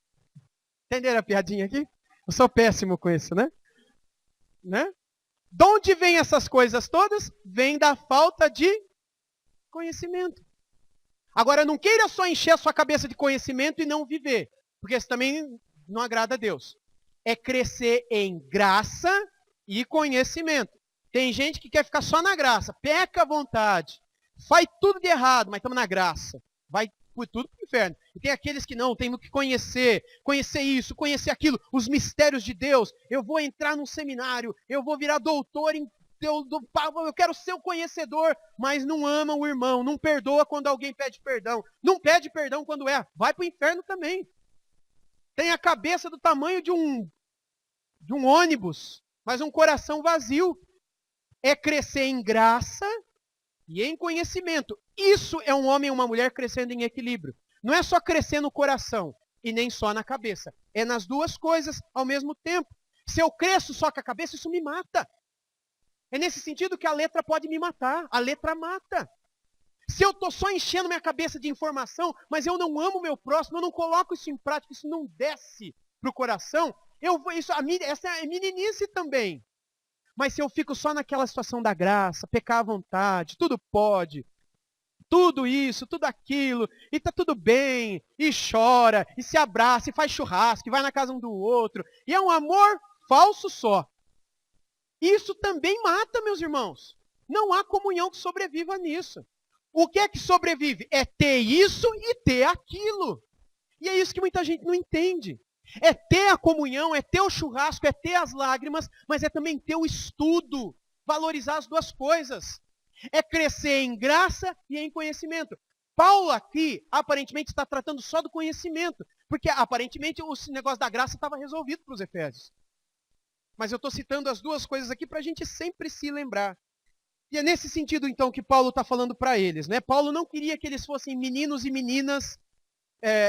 Entenderam a piadinha aqui? Eu sou péssimo com isso, né? De onde vem essas coisas todas? Vem da falta de conhecimento. Agora, não queira só encher a sua cabeça de conhecimento e não viver. Porque isso também não agrada a Deus. É crescer em graça e conhecimento. Tem gente que quer ficar só na graça. Peca à vontade. Faz tudo de errado, mas estamos na graça. Vai por tudo para o inferno. E tem aqueles que não, tem que conhecer isso, conhecer aquilo, os mistérios de Deus. Eu vou entrar num seminário, eu vou virar doutor em eu quero ser o conhecedor, mas não ama o irmão, não perdoa quando alguém pede perdão, não pede perdão quando vai para o inferno também. Tem a cabeça do tamanho de um ônibus, mas um coração vazio. É crescer em graça e em conhecimento. Isso é um homem e uma mulher crescendo em equilíbrio. Não é só crescer no coração e nem só na cabeça. É nas duas coisas ao mesmo tempo. Se eu cresço só com a cabeça, isso me mata. É nesse sentido que a letra pode me matar. A letra mata. Se eu estou só enchendo minha cabeça de informação, mas eu não amo o meu próximo, eu não coloco isso em prática, isso não desce para o coração, essa é meninice também. Mas se eu fico só naquela situação da graça, pecar à vontade, tudo pode, tudo isso, tudo aquilo, e tá tudo bem, e chora, e se abraça, e faz churrasco, e vai na casa um do outro, e é um amor falso só. Isso também mata, meus irmãos. Não há comunhão que sobreviva nisso. O que é que sobrevive? É ter isso e ter aquilo. E é isso que muita gente não entende. É ter a comunhão, é ter o churrasco, é ter as lágrimas, mas é também ter o estudo. Valorizar as duas coisas. É crescer em graça e em conhecimento. Paulo aqui, aparentemente, está tratando só do conhecimento. Porque, aparentemente, o negócio da graça estava resolvido para os Efésios. Mas eu estou citando as duas coisas aqui para a gente sempre se lembrar. E é nesse sentido, então, que Paulo está falando para eles. Né? Paulo não queria que eles fossem meninos e meninas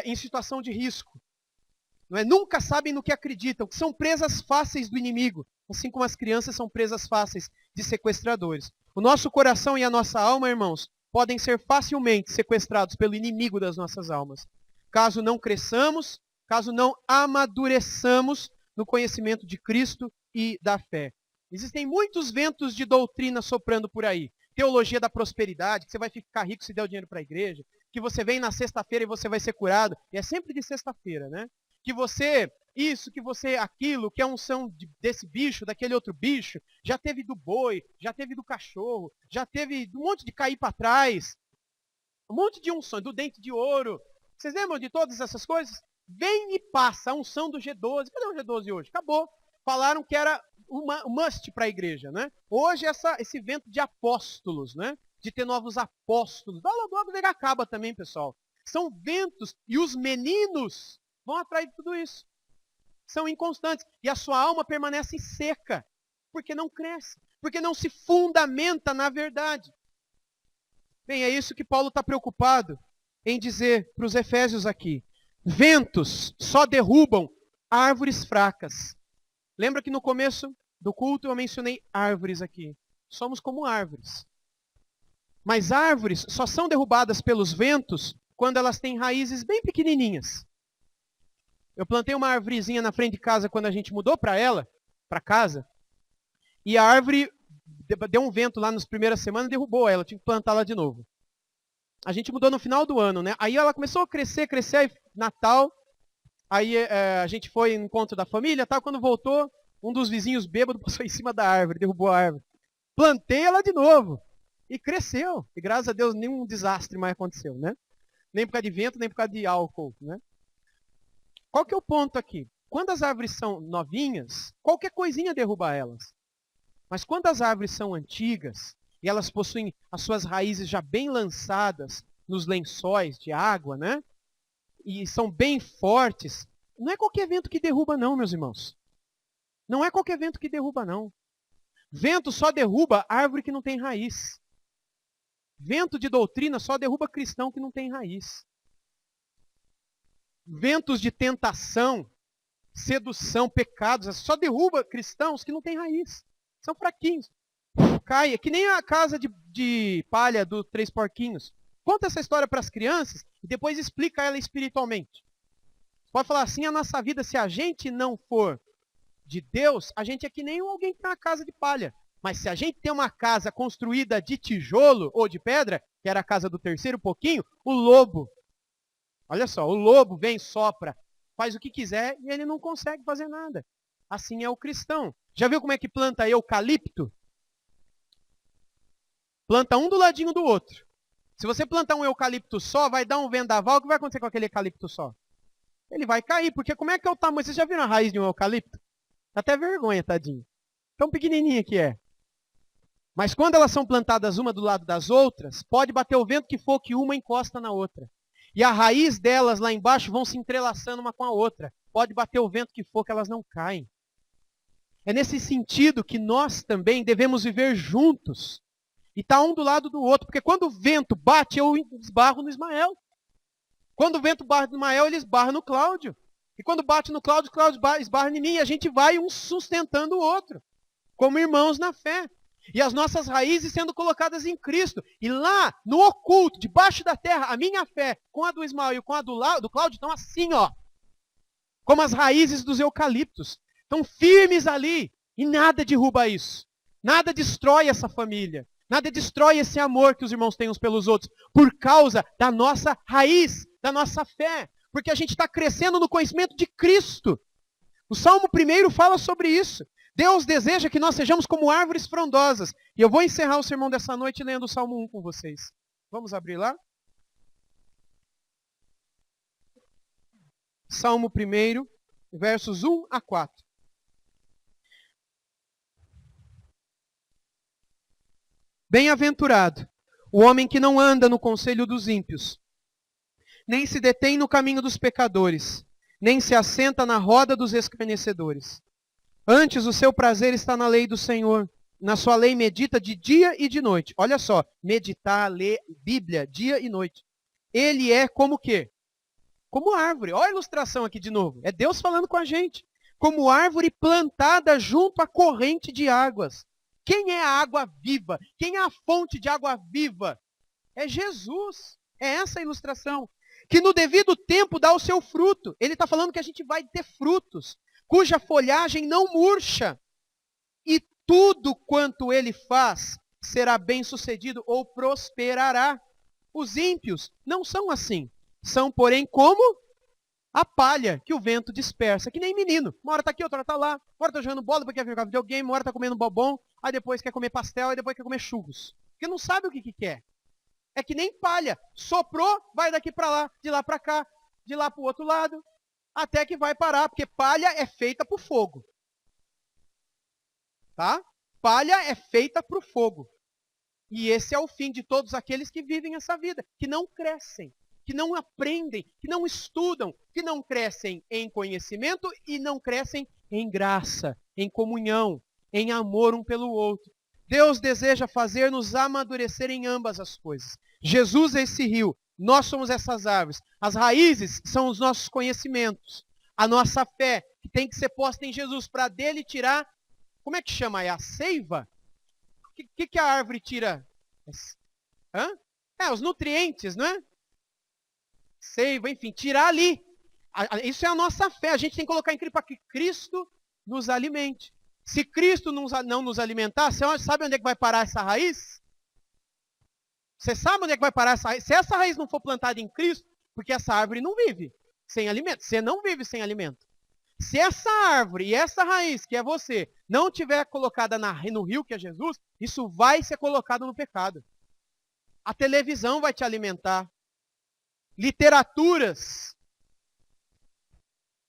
em situação de risco. Não é? Nunca sabem no que acreditam, que são presas fáceis do inimigo. Assim como as crianças são presas fáceis de sequestradores. O nosso coração e a nossa alma, irmãos, podem ser facilmente sequestrados pelo inimigo das nossas almas. Caso não cresçamos, caso não amadureçamos no conhecimento de Cristo e da fé. Existem muitos ventos de doutrina soprando por aí. Teologia da prosperidade, que você vai ficar rico se der o dinheiro para a igreja. Que você vem na sexta-feira e você vai ser curado. E é sempre de sexta-feira, né? Que você, isso, que você, aquilo, que é unção desse bicho, daquele outro bicho. Já teve do boi, já teve do cachorro, já teve um monte de cair para trás. Um monte de unção, do dente de ouro. Vocês lembram de todas essas coisas? Vem e passa a unção do G12. Cadê o G12 hoje? Acabou. Falaram que era uma must para a igreja, né? Hoje esse vento de apóstolos, né? De ter novos apóstolos. Logo acaba também, pessoal. São ventos e os meninos vão atrás de tudo isso. São inconstantes. E a sua alma permanece seca. Porque não cresce. Porque não se fundamenta na verdade. Bem, é isso que Paulo está preocupado em dizer para os Efésios aqui. Ventos só derrubam árvores fracas. Lembra que no começo do culto eu mencionei árvores aqui. Somos como árvores. Mas árvores só são derrubadas pelos ventos quando elas têm raízes bem pequenininhas. Eu plantei uma árvorezinha na frente de casa quando a gente mudou para casa, e a árvore deu um vento lá nas primeiras semanas e derrubou ela, eu tive que plantá-la de novo. A gente mudou no final do ano, né? Aí ela começou a crescer, aí Natal, aí a gente foi no encontro da família, tal, quando voltou, um dos vizinhos bêbados passou em cima da árvore, derrubou a árvore. Plantei ela de novo, e cresceu, e graças a Deus nenhum desastre mais aconteceu, né? Nem por causa de vento, nem por causa de álcool, né? Qual que é o ponto aqui? Quando as árvores são novinhas, qualquer coisinha derruba elas. Mas quando as árvores são antigas, e elas possuem as suas raízes já bem lançadas nos lençóis de água, né? E são bem fortes, não é qualquer vento que derruba não, meus irmãos. Não é qualquer vento que derruba não. Vento só derruba árvore que não tem raiz. Vento de doutrina só derruba cristão que não tem raiz. Ventos de tentação, sedução, pecados, só derruba cristãos que não têm raiz. São fraquinhos. Cai, é que nem a casa de palha dos 3 porquinhos. Conta essa história para as crianças e depois explica ela espiritualmente. Pode falar assim, a nossa vida, se a gente não for de Deus, a gente é que nem alguém que tem uma casa de palha. Mas se a gente tem uma casa construída de tijolo ou de pedra, que era a casa do terceiro pouquinho, o lobo, olha só, o lobo vem, sopra, faz o que quiser e ele não consegue fazer nada. Assim é o cristão. Já viu como é que planta eucalipto? Planta um do ladinho do outro. Se você plantar um eucalipto só, vai dar um vendaval, o que vai acontecer com aquele eucalipto só? Ele vai cair, porque como é que é o tamanho? Vocês já viram a raiz de um eucalipto? Dá até vergonha, tadinho. Tão pequenininha que é. Mas quando elas são plantadas uma do lado das outras, pode bater o vento que for que uma encosta na outra. E a raiz delas lá embaixo vão se entrelaçando uma com a outra. Pode bater o vento que for que elas não caem. É nesse sentido que nós também devemos viver juntos. E estar um do lado do outro. Porque quando o vento bate, eu esbarro no Ismael. Quando o vento bate no Ismael, ele esbarra no Cláudio. E quando bate no Cláudio, o Cláudio esbarra em mim. E a gente vai um sustentando o outro. Como irmãos na fé. E as nossas raízes sendo colocadas em Cristo. E lá, no oculto, debaixo da terra, a minha fé, com a do Ismael e com a do Cláudio, estão assim, ó. Como as raízes dos eucaliptos. Estão firmes ali. E nada derruba isso. Nada destrói essa família. Nada destrói esse amor que os irmãos têm uns pelos outros. Por causa da nossa raiz, da nossa fé. Porque a gente está crescendo no conhecimento de Cristo. O Salmo 1 fala sobre isso. Deus deseja que nós sejamos como árvores frondosas. E eu vou encerrar o sermão dessa noite lendo o Salmo 1 com vocês. Vamos abrir lá? Salmo 1, versos 1 a 4. Bem-aventurado o homem que não anda no conselho dos ímpios, nem se detém no caminho dos pecadores, nem se assenta na roda dos escarnecedores. Antes o seu prazer está na lei do Senhor, na sua lei medita de dia e de noite. Olha só, meditar, ler Bíblia, dia e noite. Ele é como o quê? Como árvore. Olha a ilustração aqui de novo. É Deus falando com a gente. Como árvore plantada junto à corrente de águas. Quem é a água viva? Quem é a fonte de água viva? É Jesus. É essa a ilustração. Que no devido tempo dá o seu fruto. Ele está falando que a gente vai ter frutos, cuja folhagem não murcha. E tudo quanto ele faz será bem sucedido ou prosperará. Os ímpios não são assim. São, porém, como a palha que o vento dispersa. Que nem menino. Uma hora está aqui, outra hora está lá. Uma hora está jogando bola, depois quer jogar videogame. Uma hora está comendo bobão. Aí depois quer comer pastel. Aí depois quer comer churros. Porque não sabe o que quer. É que nem palha. Soprou, vai daqui para lá. De lá para cá. De lá para o outro lado. Até que vai parar. Porque palha é feita para o fogo. Tá? Palha é feita para o fogo. E esse é o fim de todos aqueles que vivem essa vida. Que não crescem. Que não aprendem, que não estudam, que não crescem em conhecimento e não crescem em graça, em comunhão, em amor um pelo outro. Deus deseja fazer-nos amadurecer em ambas as coisas. Jesus é esse rio, nós somos essas árvores. As raízes são os nossos conhecimentos. A nossa fé, que tem que ser posta em Jesus, para dele tirar, como é que chama? É a seiva? O que a árvore tira? Os nutrientes, não é? Seiva, enfim, tirar ali. Isso é a nossa fé. A gente tem que colocar em para que Cristo nos alimente. Se Cristo não nos alimentar, você sabe onde é que vai parar essa raiz? Você sabe onde é que vai parar essa raiz? Se essa raiz não for plantada em Cristo, porque essa árvore não vive sem alimento. Você não vive sem alimento. Se essa árvore e essa raiz, que é você, não tiver colocada no rio, que é Jesus, isso vai ser colocado no pecado. A televisão vai te alimentar. Literaturas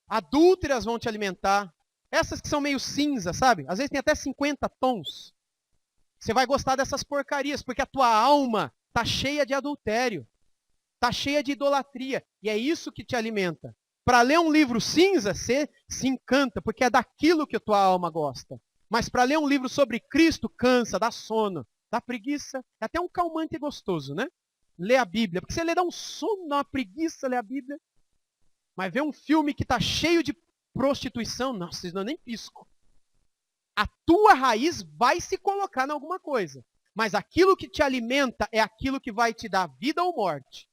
adúlteras vão te alimentar. Essas que são meio cinza, sabe? Às vezes tem até 50 tons. Você vai gostar dessas porcarias, porque a tua alma está cheia de adultério. Está cheia de idolatria. E é isso que te alimenta. Para ler um livro cinza, você se encanta, porque é daquilo que a tua alma gosta. Mas para ler um livro sobre Cristo, cansa, dá sono, dá preguiça. É até um calmante gostoso, né? Ler a Bíblia. Porque você lê, dá um sono, dá uma preguiça ler a Bíblia. Mas ver um filme que está cheio de prostituição, nossa, vocês não nem pisco. A tua raiz vai se colocar em alguma coisa. Mas aquilo que te alimenta é aquilo que vai te dar vida ou morte.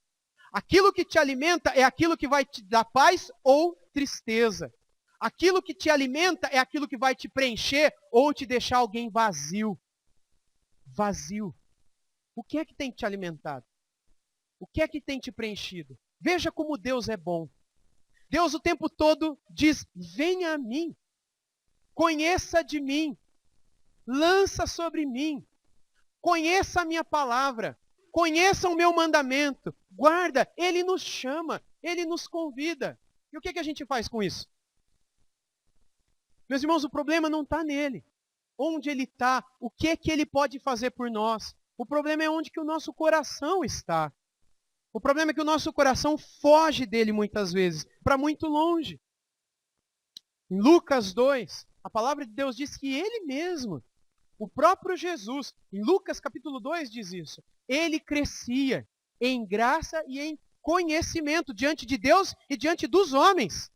Aquilo que te alimenta é aquilo que vai te dar paz ou tristeza. Aquilo que te alimenta é aquilo que vai te preencher ou te deixar alguém vazio. Vazio. O que é que tem te alimentado? O que é que tem te preenchido? Veja como Deus é bom. Deus o tempo todo diz, venha a mim. Conheça de mim. Lança sobre mim. Conheça a minha palavra. Conheça o meu mandamento. Guarda, ele nos chama. Ele nos convida. E o que a gente faz com isso? Meus irmãos, o problema não está nele. Onde ele está? O que ele pode fazer por nós? O problema é onde que o nosso coração está. O problema é que o nosso coração foge dele muitas vezes, para muito longe. Em Lucas 2, a palavra de Deus diz que ele mesmo, o próprio Jesus, em Lucas capítulo 2 diz isso, ele crescia em graça e em conhecimento diante de Deus e diante dos homens.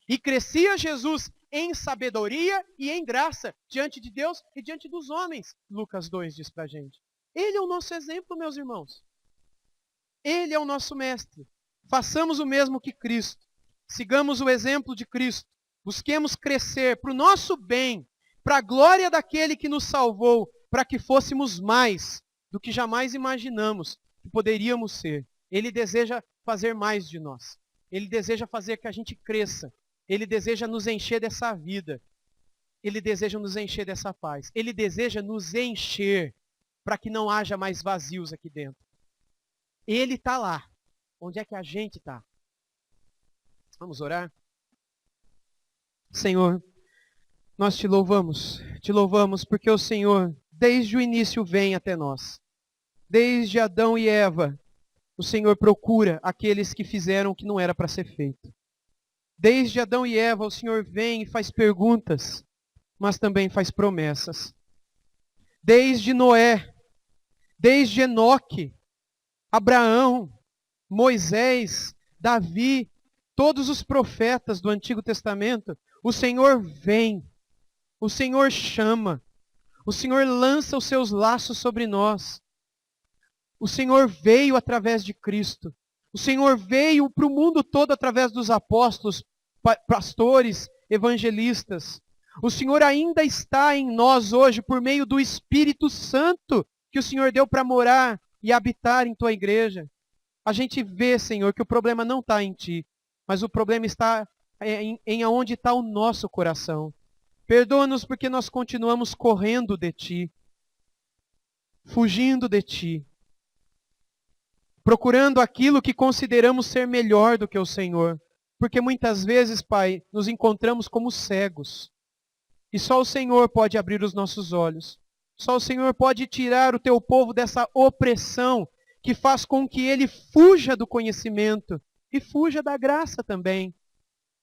E crescia Jesus em sabedoria e em graça diante de Deus e diante dos homens. Lucas 2 diz para a gente. Ele é o nosso exemplo, meus irmãos. Ele é o nosso mestre. Façamos o mesmo que Cristo. Sigamos o exemplo de Cristo. Busquemos crescer para o nosso bem, para a glória daquele que nos salvou, para que fôssemos mais do que jamais imaginamos que poderíamos ser. Ele deseja fazer mais de nós. Ele deseja fazer que a gente cresça. Ele deseja nos encher dessa vida. Ele deseja nos encher dessa paz. Ele deseja nos encher para que não haja mais vazios aqui dentro. Ele está lá. Onde é que a gente está? Vamos orar? Senhor, nós te louvamos porque o Senhor, desde o início, vem até nós. Desde Adão e Eva, o Senhor procura aqueles que fizeram o que não era para ser feito. Desde Adão e Eva, o Senhor vem e faz perguntas, mas também faz promessas. Desde Noé, desde Enoque, Abraão, Moisés, Davi, todos os profetas do Antigo Testamento, o Senhor vem, o Senhor chama, o Senhor lança os seus laços sobre nós. O Senhor veio através de Cristo. O Senhor veio para o mundo todo através dos apóstolos, pastores, evangelistas. O Senhor ainda está em nós hoje por meio do Espírito Santo que o Senhor deu para morar e habitar em tua igreja. A gente vê, Senhor, que o problema não está em ti, mas o problema está em aonde está o nosso coração. Perdoa-nos porque nós continuamos correndo de ti, fugindo de ti, procurando aquilo que consideramos ser melhor do que o Senhor. Porque muitas vezes, Pai, nos encontramos como cegos. E só o Senhor pode abrir os nossos olhos. Só o Senhor pode tirar o teu povo dessa opressão que faz com que ele fuja do conhecimento e fuja da graça também.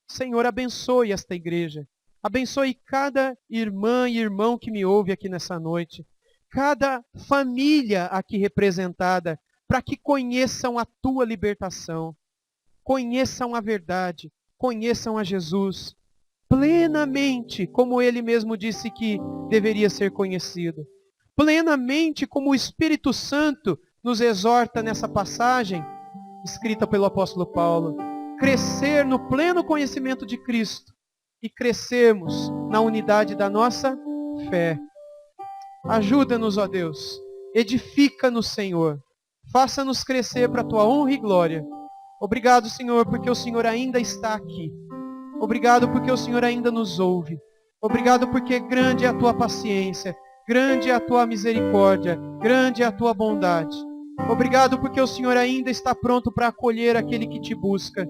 Senhor, abençoe esta igreja. Abençoe cada irmã e irmão que me ouve aqui nessa noite. Cada família aqui representada, para que conheçam a tua libertação. Conheçam a verdade. Conheçam a Jesus plenamente, como ele mesmo disse que deveria ser conhecido. Plenamente, como o Espírito Santo nos exorta nessa passagem, escrita pelo apóstolo Paulo. Crescer no pleno conhecimento de Cristo e crescermos na unidade da nossa fé. Ajuda-nos, ó Deus. Edifica-nos, Senhor. Faça-nos crescer para a tua honra e glória. Obrigado, Senhor, porque o Senhor ainda está aqui. Obrigado porque o Senhor ainda nos ouve. Obrigado porque grande é a tua paciência, grande é a tua misericórdia, grande é a tua bondade. Obrigado porque o Senhor ainda está pronto para acolher aquele que te busca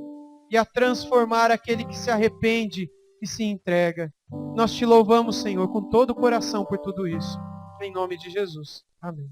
e a transformar aquele que se arrepende e se entrega. Nós te louvamos, Senhor, com todo o coração por tudo isso. Em nome de Jesus. Amém.